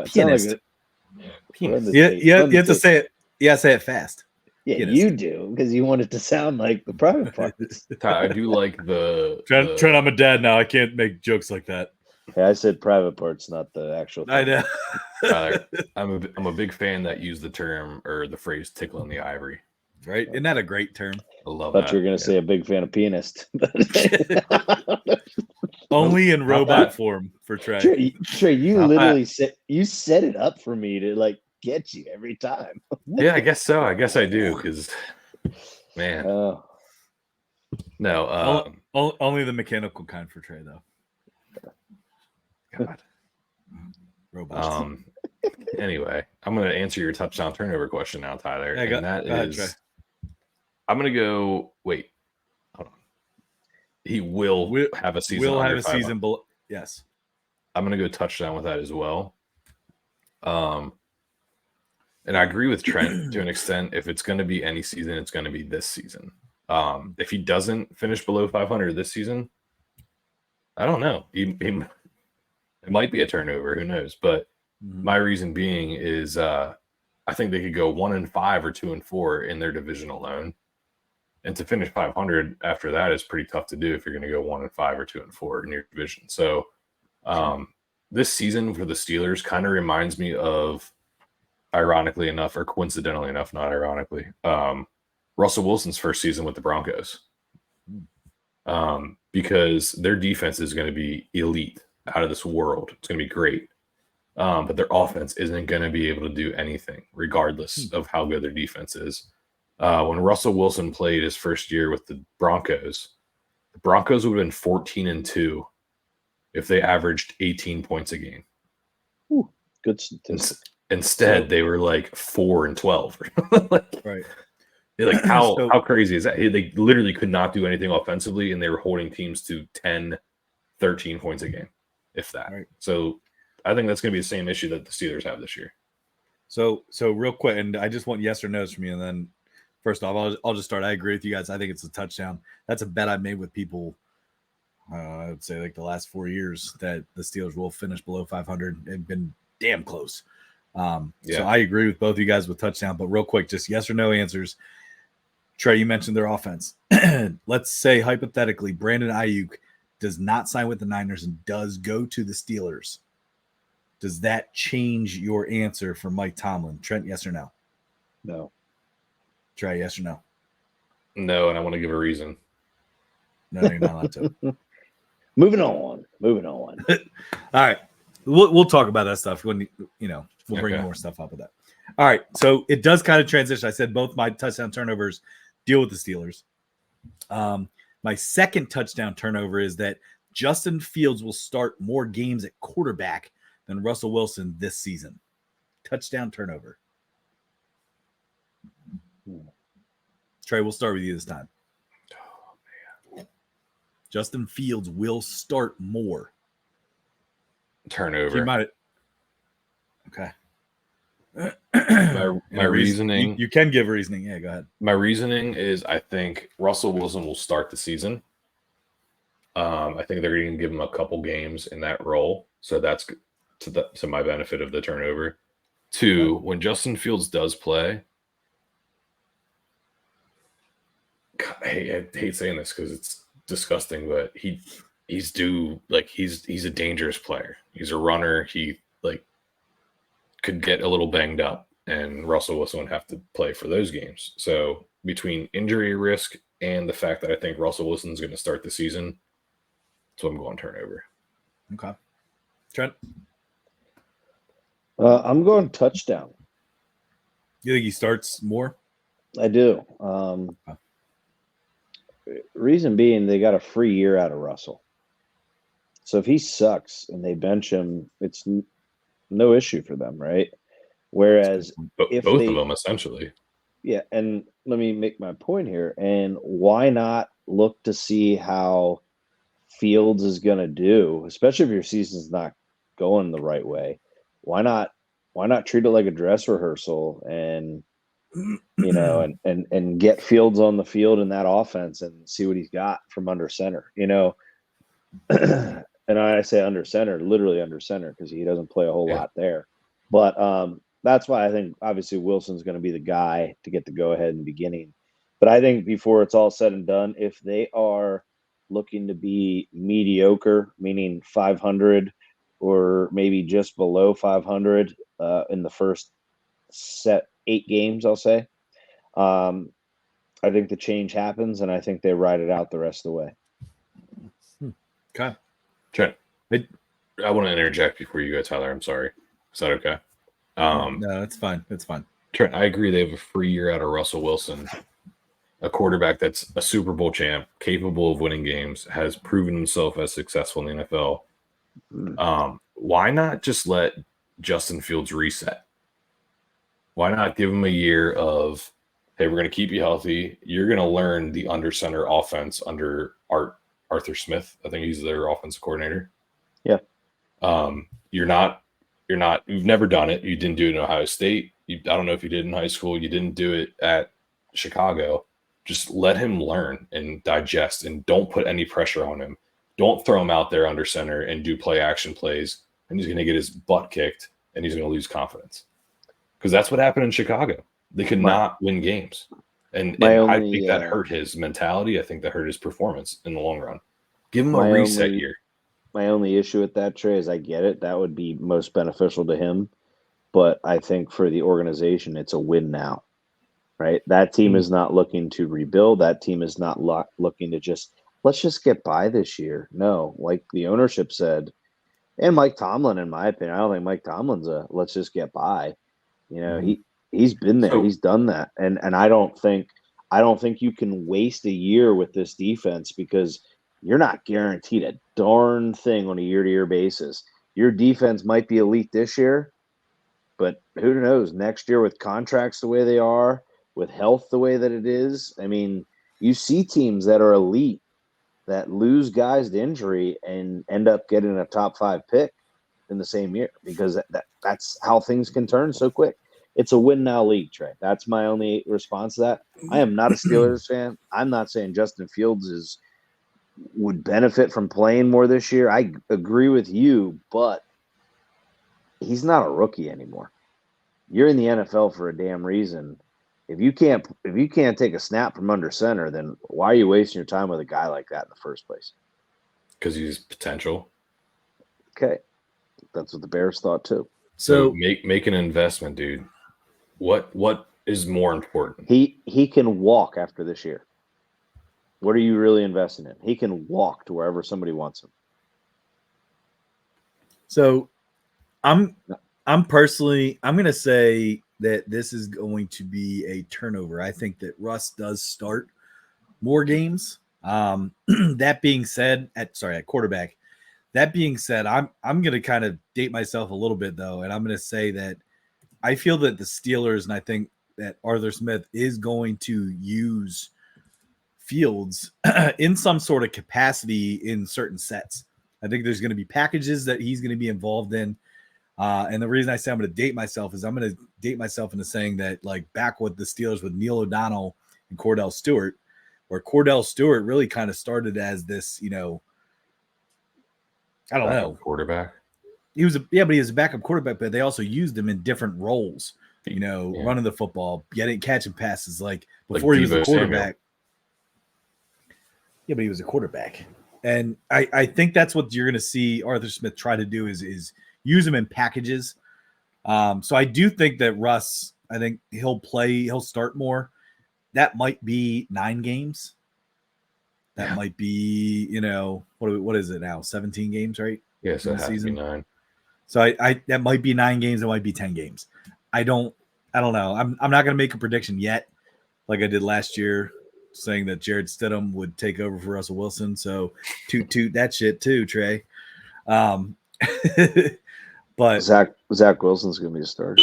Pianist. Pianist. You have to say it. Yeah, say it fast. Yeah, pianist. You do, because you want it to sound like the private part. I do like the Trent, I'm a dad now. I can't make jokes like that. Hey, I said private parts, not the actual thing. I know. Tyler, I'm a big fan that use the term or the phrase "tickling the ivory." Right? Isn't that a great term? I love that. Thought you were going to say a big fan of pianist. Only in robot form for Trey. Trey, you literally set it up for me to get you every time. Yeah, I guess so. I guess I do because, man. No. Only the mechanical kind for Trey, though. God. Robots. Anyway, I'm going to answer your touchdown turnover question now, Tyler. Yeah, and that is I'm gonna go. Wait, hold on. He will have a season. Will under have a 500. season below. Yes. I'm gonna go touchdown with that as well. And I agree with Trent to an extent. If it's going to be any season, it's going to be this season. If he doesn't finish below 500 this season, I don't know. It might be a turnover. Who knows? But my reason being is I think they could go 1-5 or 2-4 in their division alone. And to finish 500 after that is pretty tough to do if you're going to go 1-5 or 2-4 in your division. So this season for the Steelers kind of reminds me of, ironically enough, or coincidentally enough, not ironically, Russell Wilson's first season with the Broncos. Because their defense is going to be elite, out of this world. It's going to be great. But their offense isn't going to be able to do anything, regardless of how good their defense is. When Russell Wilson played his first year with the Broncos would have been 14-2 if they averaged 18 points a game. Ooh, good statistic. Instead, they were like 4-12. Right. Like how crazy is that? They literally could not do anything offensively, and they were holding teams to 10, 13 points a game, if that. Right. So I think that's going to be the same issue that the Steelers have this year. So real quick, and I just want yes or no's from you, and then first off, I'll just start. I agree with you guys. I think it's a touchdown. That's a bet I made with people. I would say like the last 4 years that the Steelers will finish below 500 and been damn close. So I agree with both of you guys with touchdown, but real quick, just yes or no answers. Trey, you mentioned their offense. Let's say hypothetically, Brandon Ayuk does not sign with the Niners and does go to the Steelers. Does that change your answer for Mike Tomlin? Trent, yes or no? No. Trey, yes or no? No, and I want to give a reason. No, you're not allowed to. Moving on. All right. We'll talk about that stuff when we'll bring more stuff up with that. All right. So it does kind of transition. I said both my touchdown turnovers deal with the Steelers. My second touchdown turnover is that Justin Fields will start more games at quarterback than Russell Wilson this season. Touchdown turnover. Trey, we'll start with you this time. Oh, man. Justin Fields will start more. Turnover. Okay. My reasoning. You can give reasoning. Yeah, go ahead. My reasoning is I think Russell Wilson will start the season. I think they're going to give him a couple games in that role. So that's to my benefit of the turnover. Two, when Justin Fields does play, I hate saying this because it's disgusting, but he's a dangerous player. He's a runner. He could get a little banged up, and Russell Wilson would have to play for those games. So between injury risk and the fact that I think Russell Wilson's going to start the season, that's what I'm going turnover. Okay. Trent? I'm going touchdown. You think he starts more? I do. Reason being, they got a free year out of Russell. So if he sucks and they bench him, it's no issue for them, right? Whereas both of them, essentially. Yeah, and let me make my point here. And why not look to see how Fields is going to do, especially if your season's not going the right way? Why not treat it like a dress rehearsal and and get Fields on the field in that offense and see what he's got from under center, And I say under center, literally under center, because he doesn't play a whole lot there. But that's why I think obviously Wilson's going to be the guy to get the go ahead in the beginning. But I think before it's all said and done, if they are looking to be mediocre, meaning 500 or maybe just below 500 in the first 8 games, I'll say, I think the change happens, and I think they ride it out the rest of the way. Okay. Trent, I want to interject before you go, Tyler. I'm sorry. Is that okay? No, it's fine. It's fine. Trent, I agree. They have a free year out of Russell Wilson, a quarterback that's a Super Bowl champ, capable of winning games, has proven himself as successful in the NFL. Why not just let Justin Fields reset? Why not give him a year of, hey, we're going to keep you healthy. You're going to learn the under center offense under Arthur Smith. I think he's their offensive coordinator. Yeah. You've never done it. You didn't do it in Ohio State. I don't know if you did in high school. You didn't do it at Chicago. Just let him learn and digest, and don't put any pressure on him. Don't throw him out there under center and do play action plays, and he's going to get his butt kicked, and he's going to lose confidence. Because that's what happened in Chicago. They could not win games. And I think that hurt his mentality. I think that hurt his performance in the long run. Give him a reset year. My only issue with that, Trey, is I get it. That would be most beneficial to him. But I think for the organization, it's a win now, right? That team is not looking to rebuild. That team is not looking to let's just get by this year. No, like the ownership said, and Mike Tomlin, in my opinion, I don't think Mike Tomlin's let's just get by. He's been there. He's done that. And I don't think you can waste a year with this defense, because you're not guaranteed a darn thing on a year-to-year basis. Your defense might be elite this year, but who knows? Next year, with contracts the way they are, with health the way that it is, I mean, you see teams that are elite that lose guys to injury and end up getting a top 5 pick in the same year, because that's how things can turn so quick. It's a win now league, Trey. That's my only response to that. I am not a Steelers fan. I'm not saying Justin Fields would benefit from playing more this year. I agree with you, but he's not a rookie anymore. You're in the NFL for a damn reason. If you can't take a snap from under center, then why are you wasting your time with a guy like that in the first place? Because he's potential. Okay. That's what the Bears thought too. So make an investment, dude. What is more important? He can walk after this year. What are you really investing in? He can walk to wherever somebody wants him. So I'm personally, I'm going to say that this is going to be a turnover. I think that Russ does start more games. That being said, at quarterback. That being said, I'm going to kind of date myself a little bit, though, and I'm going to say that I feel that the Steelers, and I think that Arthur Smith is going to use Fields in some sort of capacity in certain sets. I think there's going to be packages that he's going to be involved in. And the reason I say I'm going to date myself is I'm going to date myself into saying that, like, back with the Steelers with Neil O'Donnell and Cordell Stewart, where Cordell Stewart really kind of started as this, I don't know. Quarterback. But he was a backup quarterback, but they also used him in different roles, running the football, catching passes. Like before he was a quarterback. Samuel. Yeah, but he was a quarterback. And I think that's what you're going to see Arthur Smith try to do is use him in packages. So I do think that Russ, I think he'll start more. That might be 9 games. That might be, what is it now? 17 games, right? Yeah, so it has to be 9. So I that might be 9 games. It might be 10 games. I don't know. I'm not going to make a prediction yet, like I did last year, saying that Jared Stidham would take over for Russell Wilson. So toot that shit too, Trey. But Zach Wilson's going to be a starter.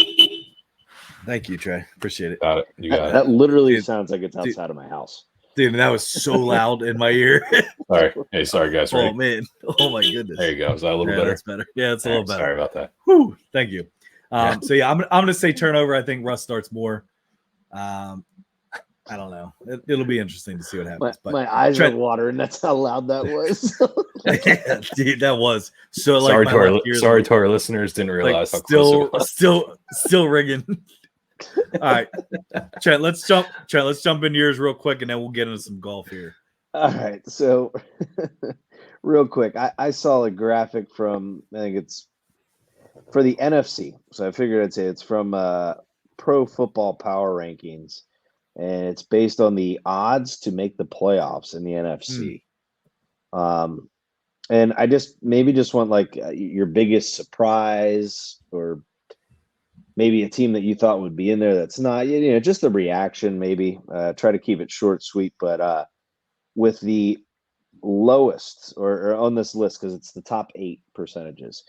Thank you, Trey. Appreciate it. Got it. You got it. That literally sounds like it's outside of my house. Dude, that was so loud in my ear. Sorry. Hey, sorry, guys. Oh, man. Oh, my goodness. There you go. Is that a little better? That's better. Yeah, it's a little better. Sorry about that. Whew, thank you. So, yeah, I'm going to say turnover. I think Russ starts more. I don't know. It'll be interesting to see what happens. My eyes are watering. That's how loud that was. Yeah, dude, that was. So, sorry to our listeners. Didn't realize how close it was. Still ringing. All right, Trent, let's jump into yours real quick, and then we'll get into some golf here. All right, so real quick, I saw a graphic from, I think it's for the NFC, so I figured I'd say it's from Pro Football Power Rankings, and it's based on the odds to make the playoffs in the NFC. And I just want like your biggest surprise, or maybe a team that you thought would be in there that's not, just the reaction, maybe. Try to keep it short, sweet, but with the lowest or on this list, because it's the top 8 percentages,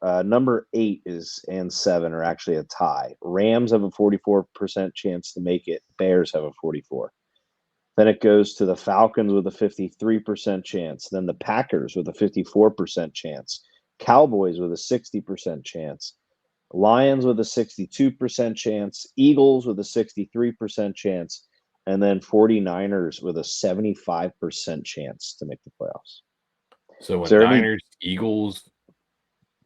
Number 8 and 7 are actually a tie. Rams have a 44% chance to make it. Bears have a 44. Then it goes to the Falcons with a 53% chance. Then the Packers with a 54% chance. Cowboys with a 60% chance. Lions with a 62% chance. Eagles with a 63% chance. And then 49ers with a 75% chance to make the playoffs. So Is there any- Niners, Eagles,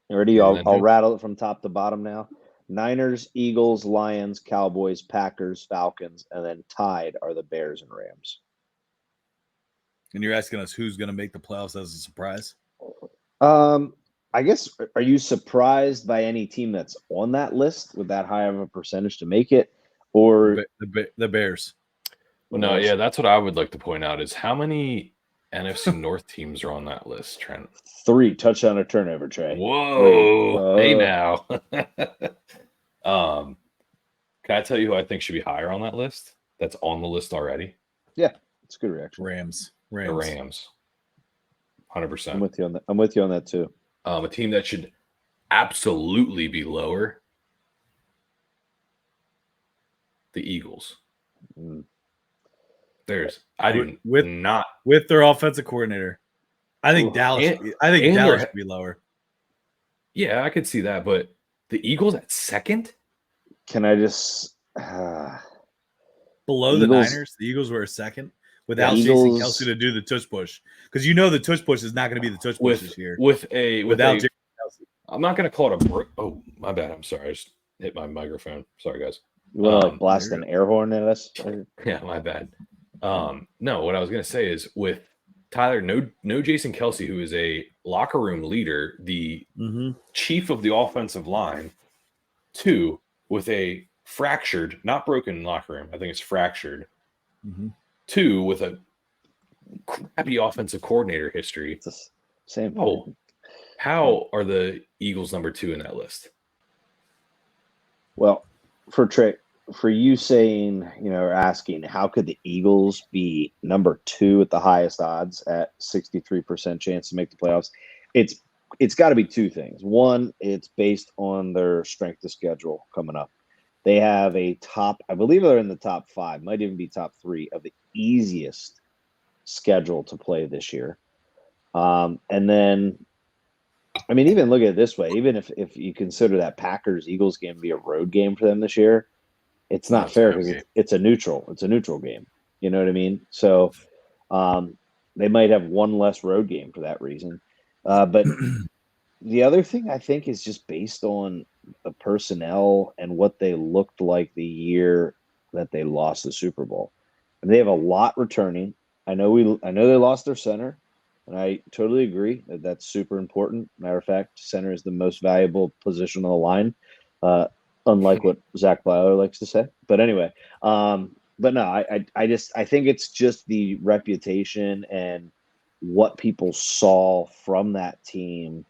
Already, And I'll then who? rattle it from top to bottom now. Niners, Eagles, Lions, Cowboys, Packers, Falcons, and then tied are the Bears and Rams. And you're asking us who's going to make the playoffs as a surprise? I guess, are you surprised by any team that's on that list with that high of a percentage to make it? Or The Bears. well, no, yeah, that's what I would like to point out is how many NFC North teams are on that list, Trent? 3 touchdown or turnover, Trey. Whoa. Hey now. Can I tell you who I think should be higher on that list? That's on the list already. Yeah, it's a good reaction. Rams. The Rams. 100%. I'm with you on that. I'm with you on that too. A team that should absolutely be lower. The Eagles. Mm. With their offensive coordinator. I think Ooh, Dallas. and Dallas their- should be lower. Yeah, I could see that, but the Eagles at second? Can I just Below the Eagles- Niners, the Eagles were a second without Eagles- Jason Kelsey to do the tush push. Because you know the tush push is not going to be the tush push this year. Without Jason Kelsey. I'm not going to call it a oh, my bad. I'm sorry. I just hit my microphone. Sorry, guys. you want to like blast an air horn at us? Yeah, my bad. No, what I was going to say is with Tyler, no Jason Kelsey, who is a locker room leader, the chief of the offensive line, 2, with a fractured, not broken locker room. I think it's fractured. 2, with a crappy offensive coordinator history. It's the same. Oh, how are the Eagles number 2 in that list? Well, for you saying, or asking, how could the Eagles be number 2 at the highest odds at 63% chance to make the playoffs? It's got to be 2 things. One, it's based on their strength of schedule coming up. They have a top, I believe they're in the top 5, might even be top 3 of the easiest schedule to play this year. And then, I mean, even look at it this way, even if you consider that Packers-Eagles game to be a road game for them this year, it's not fair because it's a neutral. It's a neutral game. You know what I mean? So they might have one less road game for that reason. But the other thing I think is just based on the personnel and what they looked like the year that they lost the Super Bowl. And they have a lot returning. I know they lost their center, and I totally agree that that's super important. Matter of fact, center is the most valuable position on the line, unlike what Zach Bleiler likes to say. But anyway, but no, I think it's just the reputation and what people saw from that team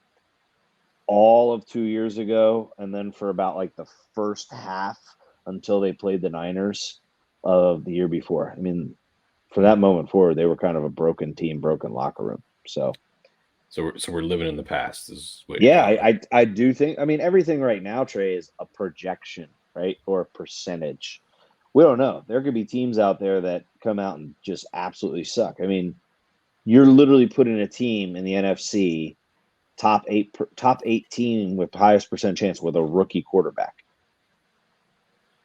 all of 2 years ago, and then for about like the first half until they played the Niners of the year before. I mean, from that moment forward, they were kind of a broken team, broken locker room. So we're living in the past. I do think. I mean, everything right now, Trey, is a projection, right, or a percentage. We don't know. There could be teams out there that come out and just absolutely suck. I mean, you're literally putting a team in the NFC top 18 with highest percent chance with a rookie quarterback.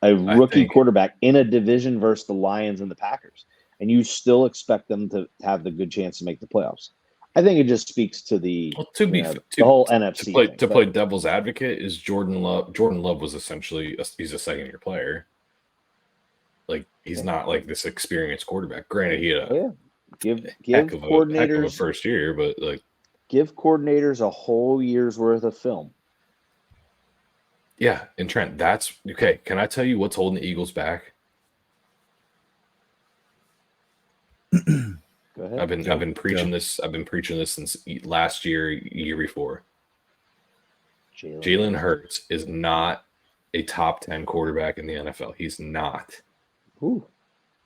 Quarterback in a division versus the Lions and the Packers, and you still expect them to have the good chance to make the playoffs. I think it just speaks to the whole NFC. To play devil's advocate is Jordan Love. Jordan Love was essentially he's a second-year player. Like he's not like this experienced quarterback. Granted, he had give heck of coordinators a first year, but like give coordinators a whole year's worth of film. Yeah, and Trent, that's okay. Can I tell you what's holding the Eagles back? Go ahead. I've been preaching this. I've been preaching this since last year before. Jalen Hurts is not a top 10 quarterback in the NFL. He's not. Ooh.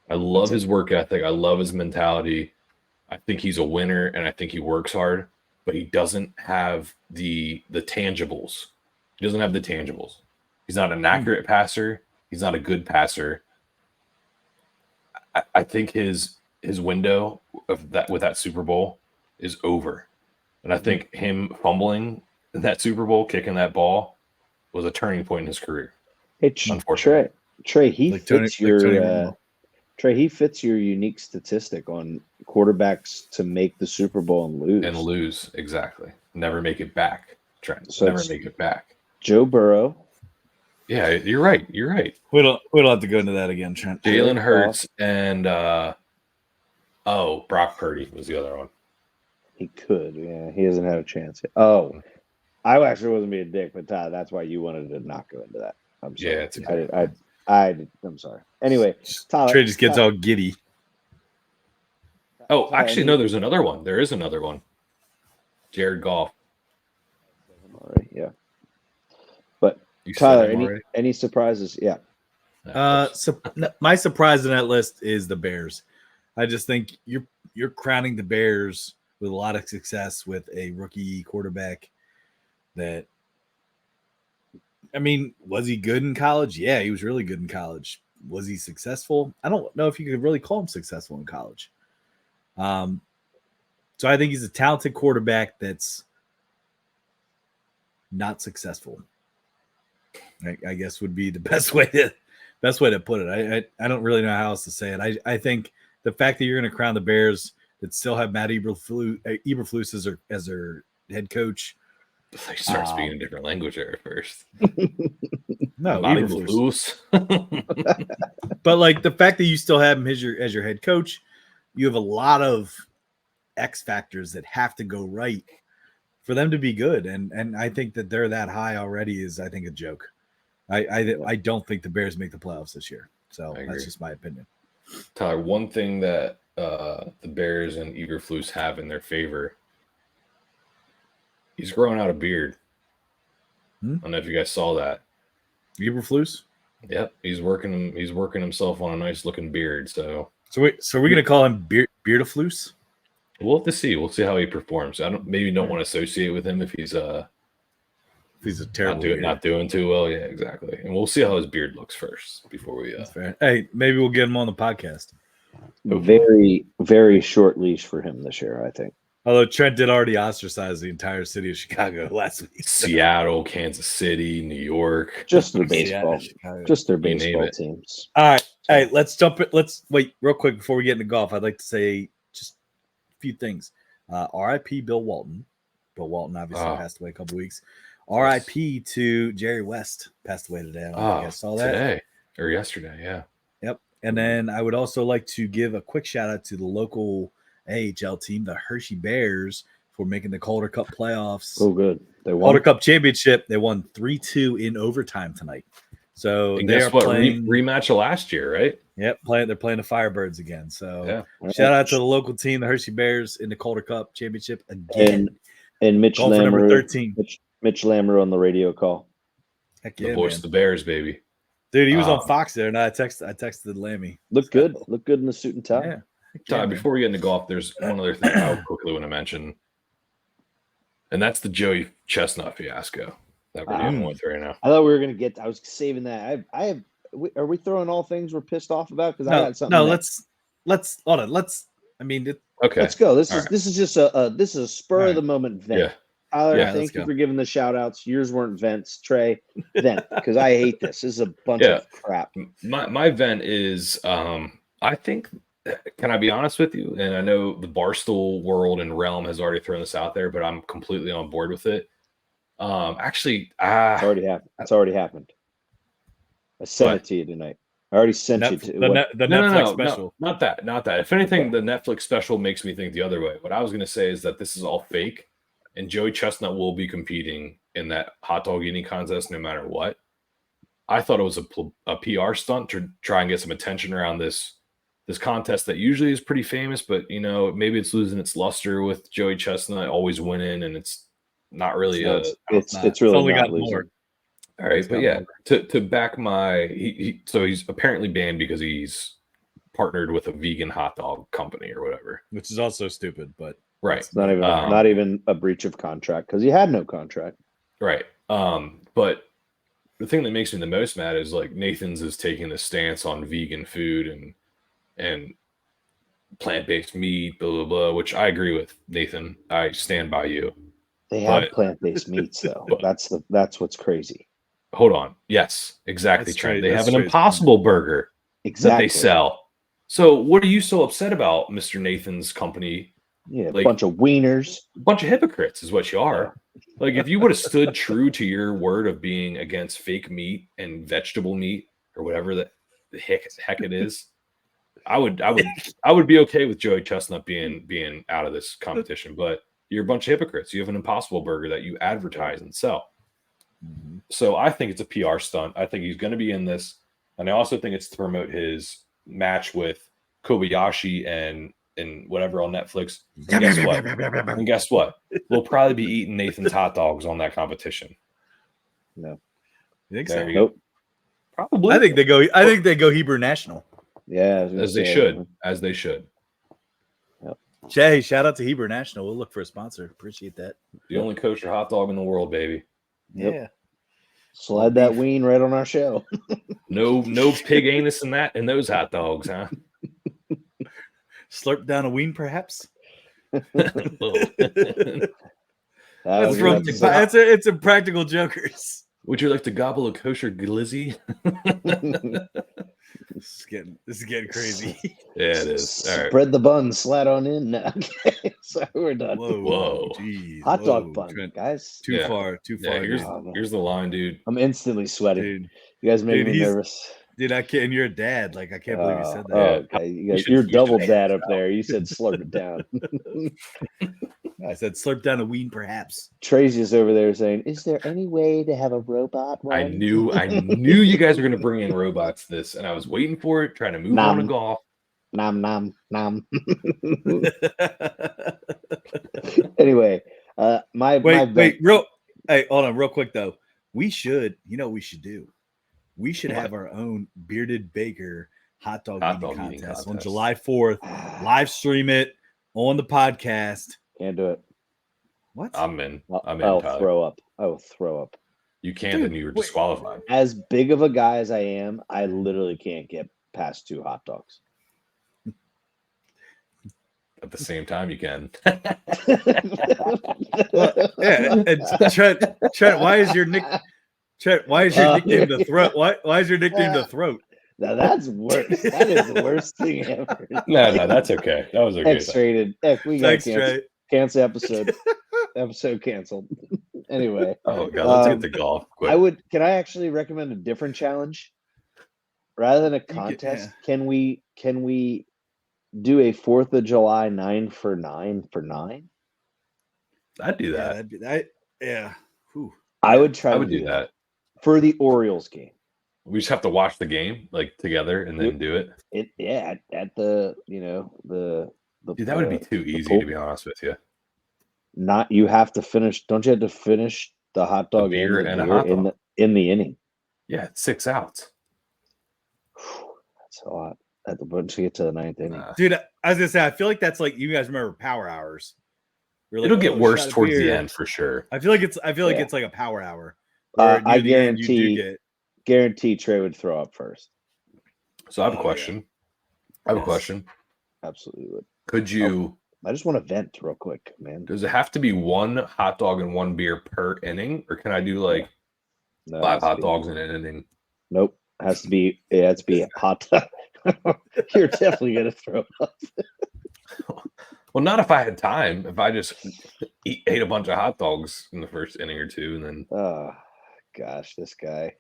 I love his work ethic. I love his mentality. I think he's a winner, and I think he works hard. but he doesn't have the tangibles. He doesn't have the tangibles. He's not an accurate passer. He's not a good passer. I think his window of that with that Super Bowl is over. And I think him fumbling in that Super Bowl, kicking that ball, was a turning point in his career. Hey, Unfortunately. Trey, he Like fits Tony your Romo. Trey. He fits your unique statistic on quarterbacks to make the Super Bowl and lose. Exactly. Never make it back, Trent. So Never it's- make it back. Joe Burrow, Yeah, you're right. We don't have to go into that again, Trent. Jalen Jared Hurts and Brock Purdy was the other one. he could. Yeah, he hasn't had a chance yet. Oh, I actually wasn't being a dick, but Todd, that's why you wanted to not go into that. I'm sorry. Yeah, it's okay. I'm sorry. Anyway, Tyler, Trey just gets all giddy. Oh, actually, no, there's another one. There is another one. Jared Goff. All right, yeah. But You said Tyler, him already? any surprises? Yeah. My surprise in that list is the Bears. I just think you're crowning the Bears with a lot of success with a rookie quarterback. That, I mean, was he good in college? Yeah, he was really good in college. Was he successful? I don't know if you could really call him successful in college. So I think he's a talented quarterback that's not successful. I guess would be the best way to put it. I don't really know how else to say it. I think the fact that you're going to crown the Bears that still have Matt Eberflus as their head coach. They start speaking a different language there at first. No, Not Eberflus. Eberflus. But like the fact that you still have him as your head coach, you have a lot of X factors that have to go right for them to be good. And I think that they're that high already is, I think, a joke. I don't think the Bears make the playoffs this year. So that's just my opinion. Tyler, one thing that the Bears and Eberflus have in their favor, he's growing out a beard. I don't know if you guys saw that. Eberflus? Yep, he's working himself on a nice looking beard. So we're gonna call him Beardaflus? We'll have to see. We'll see how he performs. I don't want to associate with him if he's a terrible not doing too well. Yeah, exactly. And we'll see how his beard looks first before we. That's fair. Hey, maybe we'll get him on the podcast. Very, very short leash for him this year, I think. Although Trent did already ostracise the entire city of Chicago last week. Seattle, Kansas City, New York. Just their baseball. Just their baseball teams. All right. Hey, let's jump it. Let's wait real quick before we get into golf. I'd like to say just a few things. RIP Bill Walton. Bill Walton obviously passed away a couple weeks. RIP to Jerry West, passed away today. I don't know if you guys saw that. Today or yesterday, yeah. Yep. And then I would also like to give a quick shout out to the local AHL team, the Hershey Bears, for making the Calder Cup playoffs. Oh, good. They won. Calder Cup championship. They won 3-2 in overtime tonight. So and they guess are what? playing Rematch of last year, right? Yep, they're playing the Firebirds again. So shout out to the local team, the Hershey Bears, in the Calder Cup championship again. And Mitch Lammer, number 13. Mitch Lammer on the radio call. Heck yeah, the voice of the Bears, baby. Dude, he was on Fox there, and I texted Lammy. Look good in the suit and tie. Yeah. Todd, before we get into golf, there's one other thing I quickly want to mention, and that's the Joey Chestnut fiasco that we're dealing with right now. I thought we were gonna get. I was saving that. Are we throwing all things we're pissed off about? Because I got something. No, let's hold on. Okay, let's go. This is just a spur of the moment vent. Yeah. Tyler, thank you for giving the shout outs. Yours weren't vents. Trey, vent, because I hate this. This is a bunch of crap. My vent is I think, can I be honest with you? And I know the Barstool world and realm has already thrown this out there, but I'm completely on board with it. Actually, it's already happened. I sent it to you tonight. I already sent you to the Netflix special. No, not that. If anything, the Netflix special makes me think the other way. What I was going to say is that this is all fake, and Joey Chestnut will be competing in that hot dog eating contest no matter what. I thought it was a PR stunt to try and get some attention around this contest that usually is pretty famous, but maybe it's losing its luster with Joey Chestnut always winning, and it's not really it's really only not got losing. more. All right, but yeah, to back so he's apparently banned because he's partnered with a vegan hot dog company or whatever, Which is also stupid, but Right. It's not even a breach of contract because he had no contract. Right. But the thing that makes me the most mad is like Nathan's is taking the stance on vegan food and plant-based meat, blah blah blah, which I agree with, Nathan. I stand by you. They have But- plant-based meats though. but- That's what's crazy. Hold on. Yes, exactly, That's Trent. true. They That's have an true. Impossible Burger that Exactly. they sell. So what are you so upset about, Mr. Nathan's company? Yeah, a Like- bunch of wieners. A bunch of hypocrites is what you are. Like if you would have stood true to your word of being against fake meat and vegetable meat or whatever the heck it is, I would be okay with Joey Chestnut being out of this competition. But you're a bunch of hypocrites. You have an Impossible Burger that you advertise and sell. So I think it's a PR stunt. I think he's going to be in this, and I also think it's to promote his match with Kobayashi and whatever on Netflix. And guess what? And guess what? We'll probably be eating Nathan's hot dogs on that competition. No. You think There so? you Nope. go. Probably. I think they go Hebrew National. Yeah. I was gonna as they say, should. As they should. Jay, shout out to Hebrew National. We'll look for a sponsor. Appreciate that. The only kosher hot dog in the world, baby. Yep. Yeah. Slide that ween right on our show. No pig anus in those hot dogs, huh? Slurp down a ween, perhaps. That's It's a practical jokers. Would you like to gobble a kosher glizzy? This is getting crazy. Yeah, it is. All right. Spread the bun, slat on in. No, okay, so we're done. Whoa. Geez, Hot dog whoa, bun, Trent, guys. Too Yeah. far. Yeah, dude. here's the line, dude. I'm instantly sweating. Dude, You guys make Dude, me he's- nervous. dude, I can't. And you're a dad. Like I can't believe you said that. Oh, okay. You guys, should- you're you double should- dad up there. You said slurp it down. I said slurp down a ween, perhaps. Tracy's over there saying, "Is there any way to have a robot one?" I knew you guys were gonna bring in robots this, and I was waiting for it, trying to move on to golf. Nom nom nom. Anyway, my Wait, hey, hold on, real quick though. We should, what we should do? We should have our own bearded baker hot dog eating contest on July 4th. Live stream it on the podcast. Can't do it. What? I'm in. I'm in. I'll Tyler. throw up. I will throw up. You can't, Dude, then you're wait. disqualified. As big of a guy as I am, I literally can't get past 2 hot dogs. At the same time, you can. Well, yeah, and Trent, why is your nickname the throat? Why is your nickname the throat? Now that's worse. That is the worst thing ever. No, that's okay. That was okay. X-rated. Heck, we got Thanks, Trent. cancel episode. Episode canceled. Anyway, Oh god, let's get to golf. Quick. Can I actually recommend a different challenge? Rather than a contest, can we do a 4th of July 9 for 9 for 9? I'd do Yeah, that. that'd be that. Yeah. Whew. I would try I to would do that. for the Orioles game. We just have to watch the game like together and then do it. At the the Dude, that would be too easy pool. to be honest with you. Not you have to finish. Don't you have to finish the hot dog beer and and a beer hot dog. in the inning? Yeah, it's 6 outs. That's a lot. Once you get to the 9th inning, Dude, I was gonna say, I feel like that's like you guys remember Power Hours. We're like, It'll get "Oh, worse shot of towards the beer." end for sure. I feel like it's Yeah. it's like a Power Hour. I near the end, you do guarantee get- guarantee Trey would throw up first. So I have a Oh, yeah. question. I have a Yes. question. Absolutely would. Could you I just want to vent real quick, man. does it have to be 1 hot dog and 1 beer per inning? Or can I do like No, it 5 has to hot be- dogs in an inning? Nope. It has to be hot dog. You're definitely gonna throw up. Well, not if I had time. If I just ate a bunch of hot dogs in the first inning or 2 and then Oh gosh, this guy.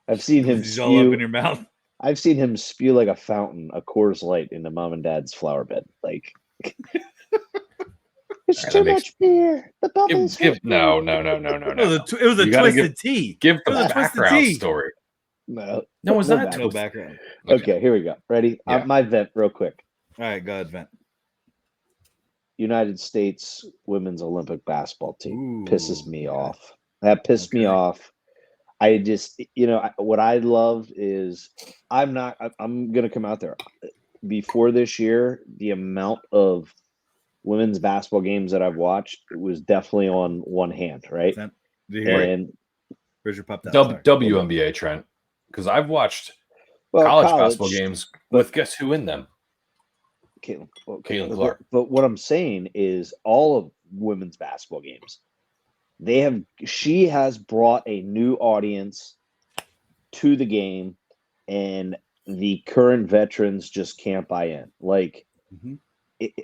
I've seen him He's all up in spew. your mouth. I've seen him spew like a fountain, a Coors Light into mom and dad's flower bed. Like it's Alright, too that makes- much beer. The bubbles. give hurt no. me." It was a You gotta twisted tea. Give the It was a twisted background tea. story. No, No, it's no not. back- No background. Okay, here we go. Ready? Yeah. My vent, real quick. All right, go ahead, Vent. United States women's Olympic basketball team pisses Ooh, me yeah. off. That pissed me Okay. off. I just, what I love is I'm going to come out there before this year. The amount of women's basketball games that I've watched, it was definitely on one hand, right? Did you hear it? And Richard popped out. Sorry. WNBA, Trent, because I've watched well, college basketball games with guess who in them? Caitlin Caitlin Clark. But what I'm saying is all of women's basketball games, she has brought a new audience to the game, and the current veterans just can't buy in. Like,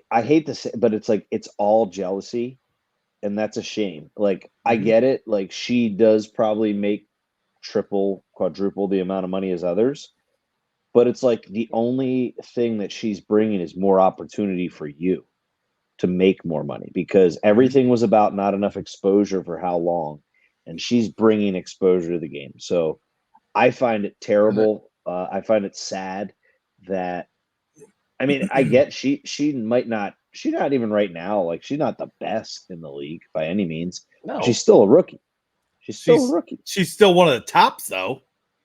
I hate to say, but it's like it's all jealousy, and that's a shame. Like, I get it. Like, she does probably make triple, quadruple the amount of money as others, but it's like the only thing that she's bringing is more opportunity for you to make more money, because everything was about not enough exposure for how long, and she's bringing exposure to the game. So I find it terrible. I find it sad that, I mean, I get she might not, she's not even right now, like she's not the best in the league by any means. No, She's still a rookie. She's still a rookie. She's still one of the tops, though.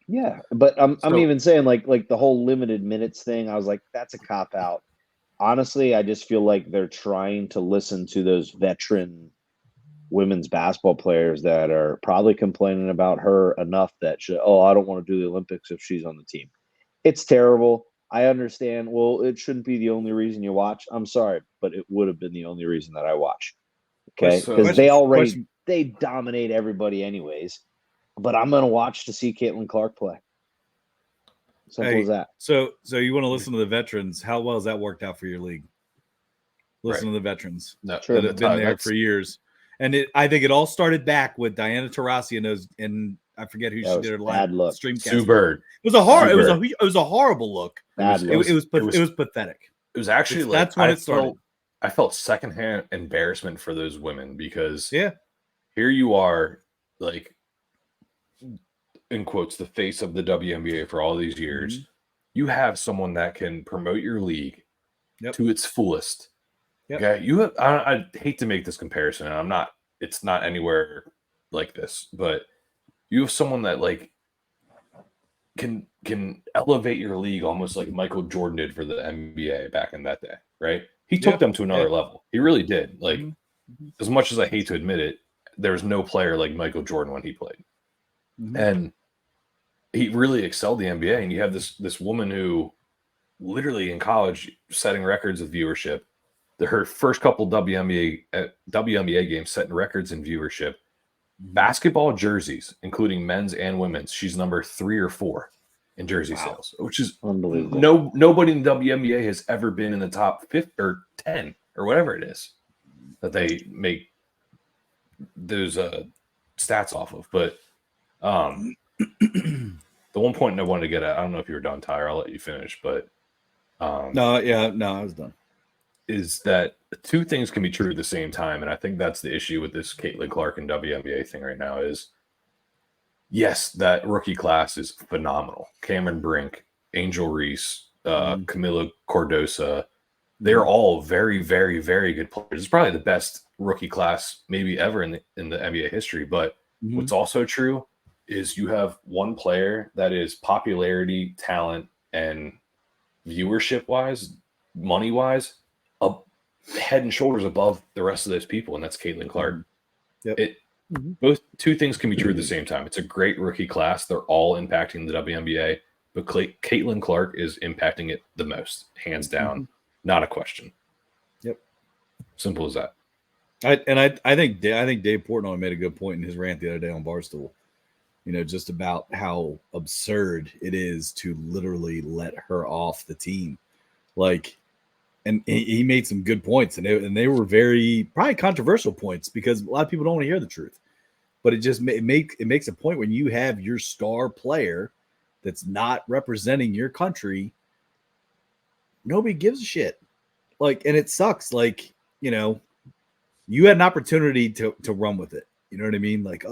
Yeah, but I'm even saying like the whole limited minutes thing. I was like, that's a cop out. Honestly, I just feel like they're trying to listen to those veteran women's basketball players that are probably complaining about her enough that I don't want to do the Olympics if she's on the team. It's terrible. I understand. Well, it shouldn't be the only reason you watch. I'm sorry, but it would have been the only reason that I watch. Okay, because they dominate everybody anyways. But I'm going to watch to see Caitlin Clark play. Simple as that. So you want to listen to the veterans? How well has that worked out for your league? Listen to the veterans that have been there for years. And I think it all started back with Diana Taurasi and I forget who she did her last stream. Sue Bird. It was a horrible look. It was pathetic. It was actually that's when it started. I felt secondhand embarrassment for those women because here you are, like, in quotes, the face of the WNBA for all these years. You have someone that can promote your league to its fullest. Okay, I hate to make this comparison, and it's not anywhere like this, but you have someone that like can elevate your league almost like Michael Jordan did for the NBA back in that day, right? He took them to another level. He really did. Like, as much as I hate to admit it, there's no player like Michael Jordan when he played. And he really excelled the NBA. And you have this woman who literally in college setting records of viewership. Her first couple WNBA games setting records in viewership. Basketball jerseys, including men's and women's, she's number 3 or 4 in jersey sales, which is unbelievable. Nobody in the WNBA has ever been in the top 5 or 10 or whatever it is that they make those stats off of. But the one point I wanted to get at, I don't know if you were done, Tyler. I'll let you finish, but I was done. Is that two things can be true at the same time, and I think that's the issue with this Caitlin Clark and WNBA thing right now. Is yes, that rookie class is phenomenal. Cameron Brink, Angel Reese, Camila Cordosa, they're all very, very, very good players. It's probably the best rookie class maybe ever in the NBA history. But what's also true is you have one player that is popularity, talent, and viewership wise, money wise, up head and shoulders above the rest of those people, and that's Caitlin Clark. Both two things can be true at the same time. It's a great rookie class. They're all impacting the WNBA, but Caitlin Clark is impacting it the most, hands down. Not a question. Simple as that. I think Dave Portnoy made a good point in his rant the other day on Barstool. Just about how absurd it is to literally let her off the team. Like, and he made some good points, and they were very probably controversial points because a lot of people don't want to hear the truth. But it makes a point when you have your star player that's not representing your country. Nobody gives a shit. Like, and it sucks. Like, you had an opportunity to run with it. You know what I mean? Like,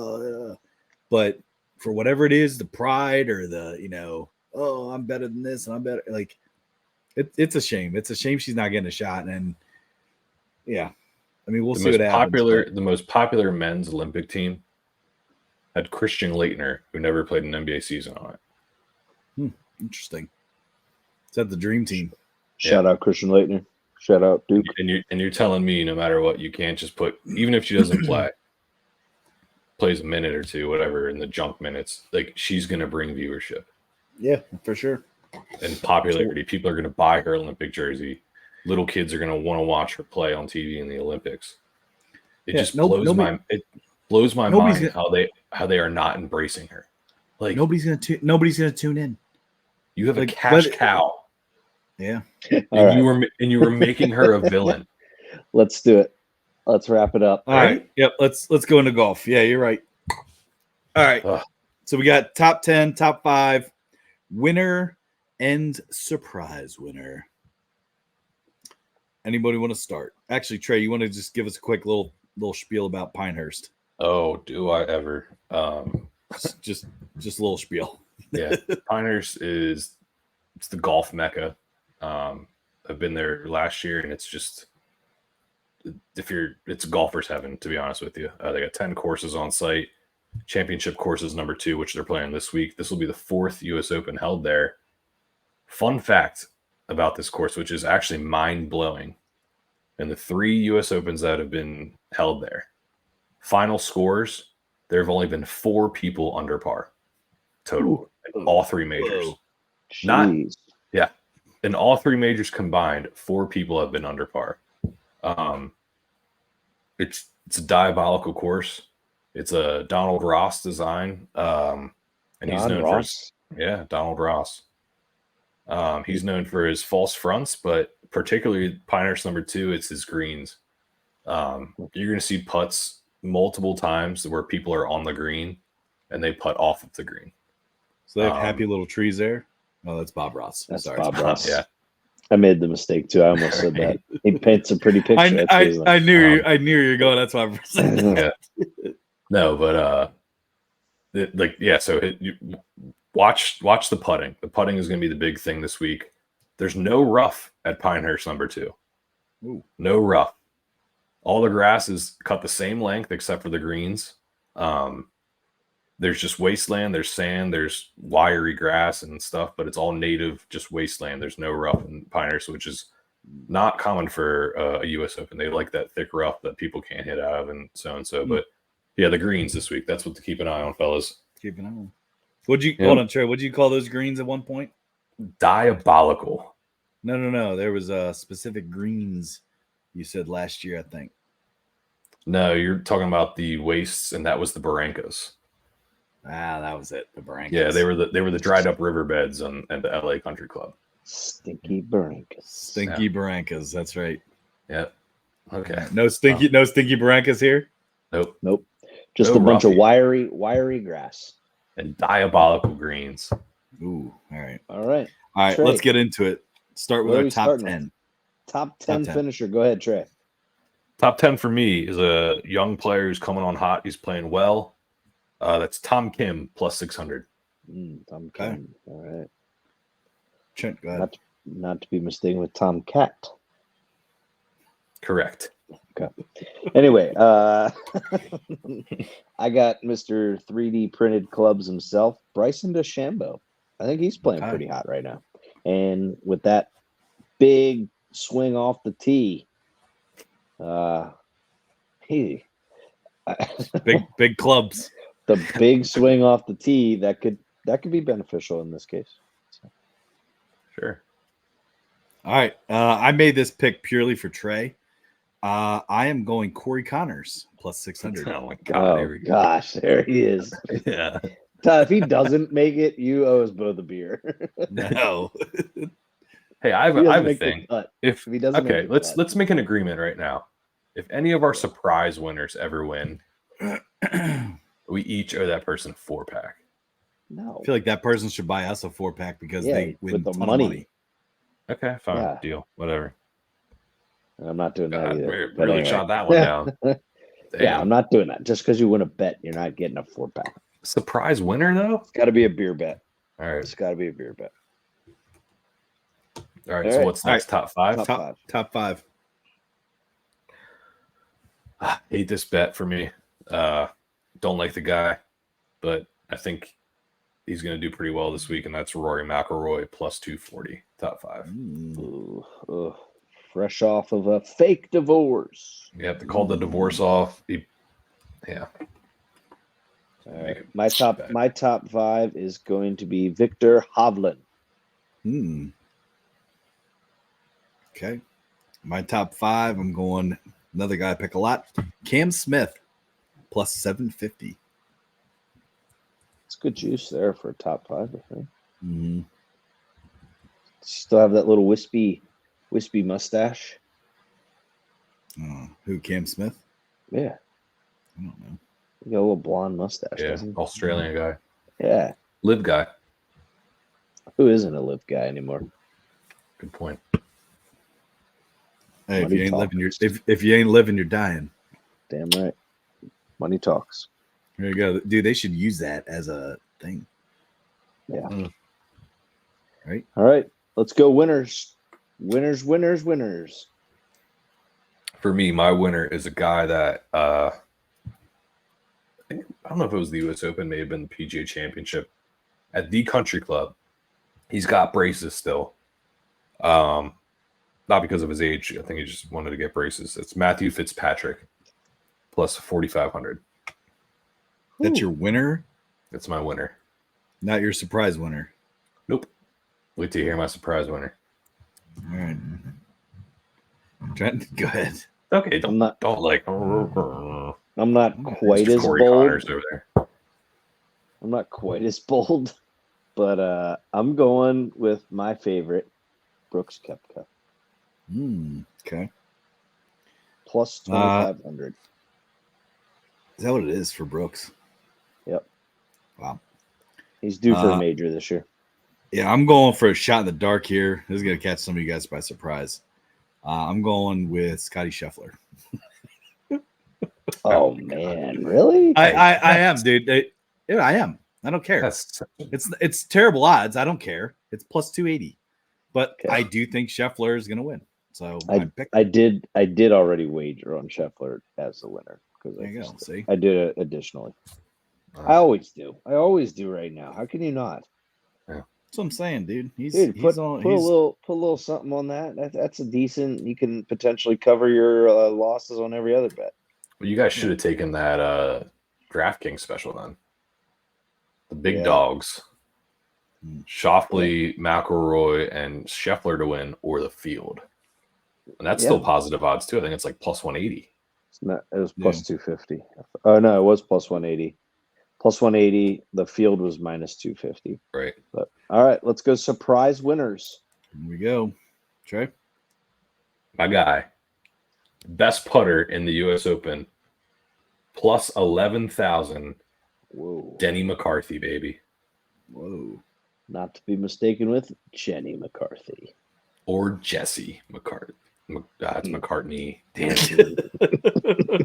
but for whatever it is, the pride or the, I'm better than this and I'm better. Like, it's a shame. It's a shame she's not getting a shot. And I mean, we'll see what happens. The most popular men's Olympic team had Christian Laettner, who never played an NBA season on it. Interesting. Is that the dream team? Shout out Christian Laettner. Shout out Duke. And you're telling me no matter what, you can't just put, even if she doesn't plays a minute or two, whatever, in the junk minutes, like she's going to bring viewership. Yeah, for sure. And popularity. People are going to buy her Olympic jersey. Little kids are going to want to watch her play on TV in the Olympics. It just blows my mind how they are not embracing her. Like nobody's gonna tune in. You have a cash cow. Yeah. And you were making her a villain. Let's do it. Let's wrap it up. All right. Yep. Let's go into golf. Yeah, you're right. All right. So we got top 10, top 5, winner, and surprise winner. Anybody want to start? Actually, Trey, you want to just give us a quick little spiel about Pinehurst? Oh, do I ever? Just a little spiel. Yeah, Pinehurst it's the golf mecca. I've been there last year, and it's just it's golfer's heaven, to be honest with you. They got 10 courses on site. Championship course is number 2, which they're playing this week. This will be the 4th U.S. Open held there. Fun fact about this course, which is actually mind-blowing. In the 3 U.S. Opens that have been held there, final scores, there have only been 4 people under par total in all 3 majors. In all 3 majors combined, 4 people have been under par. It's a diabolical course. It's a Donald Ross design, and he's known for Donald Ross. He's known for his false fronts, but particularly Pinehurst number 2, it's his greens. You're going to see putts multiple times where people are on the green and they putt off of the green. So they have happy little trees there. Oh, that's Bob Ross. That's Bob Ross. Yeah, I made the mistake too. I almost said that. He paints a pretty picture. I knew you were going. That's why I said that. Yeah. No, but watch the putting. The putting is going to be the big thing this week. There's no rough at Pinehurst number 2. Ooh. No rough. All the grass is cut the same length except for the greens. There's just wasteland. There's sand. There's wiry grass and stuff, but it's all native, just wasteland. There's no rough in Pinehurst, which is not common for a U.S. Open. They like that thick rough that people can't hit out of and so. But yeah, the greens this week. That's what to keep an eye on, fellas. Keep an eye on. Hold on, Trey. What'd you call those greens at one point? Diabolical. No. There was specific greens you said last year, I think. No, you're talking about the wastes, and that was the barrancas. That was it. The barrancas. Yeah, they were the dried up riverbeds and the LA Country Club. Stinky barrancas. Barrancas. That's right. Yeah. Okay. No stinky barrancas here. Nope. Just a bunch of wiry grass and diabolical greens. Ooh. All right. Trey, let's get into it. Start with our top 10. Top 10 finisher. Go ahead, Trey. Top 10 for me is a young player who's coming on hot. He's playing well. That's Tom Kim plus 600. Tom Kim. All right. Trent, go ahead. Not to be mistaken with Tom Cat. Correct. Okay. Anyway, I got Mr. 3D printed clubs himself, Bryson DeChambeau. I think he's playing pretty hot right now. And with that big swing off the tee, big clubs. The big swing off the tee that could be beneficial in this case. So. Sure. All right. I made this pick purely for Trey. I am going Corey Connors plus 600. Oh my God! Oh gosh, there he is. Yeah. If he doesn't make it, you owe us both a beer. No. Hey, I have a thing. If he doesn't, let's make an agreement right now. If any of our surprise winners ever win, we each owe that person a 4-pack. No, I feel like that person should buy us a 4-pack because they win with the a ton of money. Okay, fine, deal, whatever. I'm not doing that either. Really shot that one down. Yeah, I'm not doing that. Just because you win a bet, you're not getting a 4-pack. Surprise winner though? It's got to be a beer bet. All right, it's got to be a beer bet. All right. So what's next? Top 5. Top 5. I hate this bet for me. Don't like the guy, but I think he's going to do pretty well this week, and that's Rory McIlroy plus 240. Top 5. fresh off of a fake divorce. You have to call the divorce off. Yeah. All Make right. it My bad. top 5 is going to be Victor Hovland. Okay. My top 5, I'm going another guy I pick a lot. Cam Smith, plus 750. It's good juice there for a top 5, I think. Mm-hmm. Still have that little wispy mustache. Who, Cam Smith? Yeah. I don't know. He got a little blonde mustache, Yeah, doesn't he? Australian guy. Yeah. Live guy. Who isn't a live guy anymore? Good point. Hey, if Money you ain't living, talks. if you ain't living, you're dying. Damn right. Money talks. There you go, dude. They should use that as a thing. Yeah. Right. All right. Let's go winners. Winners. For me, my winner is a guy that I don't know if it was the U.S. Open, may have been the PGA Championship at the Country Club. He's got braces still. Not because of his age. I think he just wanted to get braces. It's Matthew Fitzpatrick, plus 4,500. That's your winner, That's my winner. not your surprise winner. Nope. Wait till you hear my surprise winner. All right. Trent, go ahead. Okay, I'm not like. quite as Corey bold. Connors over there. I'm not quite as bold, but I'm going with my favorite, Brooks Koepka, Okay. plus 2,500. Is that what it is for Brooks? Yep. Wow. He's due for a major this year. Yeah, I'm going for a shot in the dark here. This is going to catch some of you guys by surprise. I'm going with Scotty Scheffler. Oh man, really? I am, dude. I am. I don't care. It's terrible odds. I don't care. It's plus 280. But Okay. I do think Scheffler is going to win. So I did already wager on Scheffler as the winner because there you go. See, I did it additionally. I always do right now. How can you not? that's what I'm saying, dude. Put a little something on that. That's a decent. You can potentially cover your losses on every other bet. Well, you guys should have taken that DraftKings special then. The big dogs, Schauffele, McIlroy, and Scheffler to win, or the field, and that's still positive odds too. I think it's like plus 180. It was plus 250. Oh no, it was plus 180. Plus 180. The field was minus 250. Right. But all right, let's go surprise winners. Here we go. Trey? My guy, best putter in the U.S. Open, plus 11,000. Whoa. Denny McCarthy, baby. Whoa. Not to be mistaken with Jenny McCarthy. Or Jesse McCarthy. It's McCartney. Damn.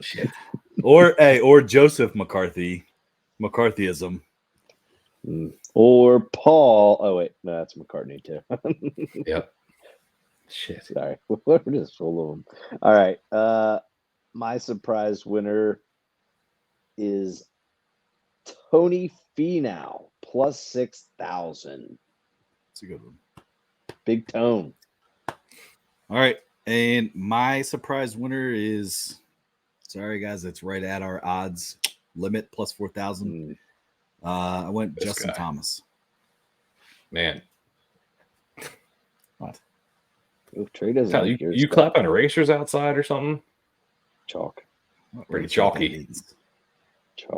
Shit. Or Joseph McCarthy. McCarthyism. Or Paul. Oh wait, no, that's McCartney too. Yep. Shit. Sorry, we're just full of them. All right. My surprise winner is Tony Finau, plus 6,000. That's a good one. Big Tone. All right. And my surprise winner is, sorry guys, it's right at our odds limit, plus 4,000. I went This Justin guy. Thomas. Man. What? Ooh, Trey doesn't Tyler, like yours. you clapping erasers outside or something? Chalk. Pretty What that chalky. means.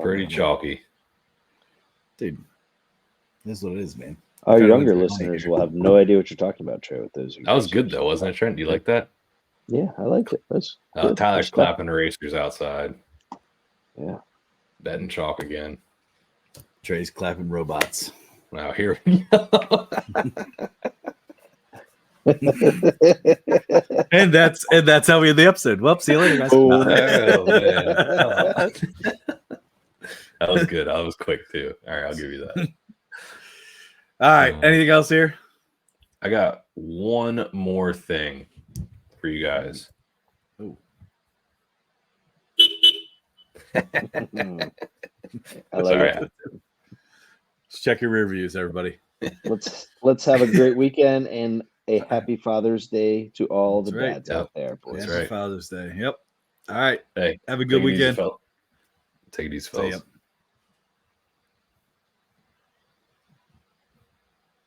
Pretty chalky. Dude, this is what it is, man. Our Kinda younger wins listeners money will have no idea what you're talking about, Trey, with those. That was good though, wasn't it, Trent? Do you like that? Yeah, I liked it. That's good. Tyler's Respect. clapping erasers outside. Yeah. Betting chalk again. Trey's clapping robots. Now here we go. and that's how we end the episode. Well, see you later, guys. Oh, Oh, man. That was good. That was quick too. All right, I'll give you that. All right. Anything else here? I got one more thing for you guys. Oh. I like Sorry. it. Let's check your rear views, everybody. Let's have a great weekend, and a happy Father's Day to all That's the right. dads Yep. out there, boys. Happy right. Father's Day. Yep. All right. Hey, Have a good take it easy, weekend. fel- Take it easy, See ya. fellas.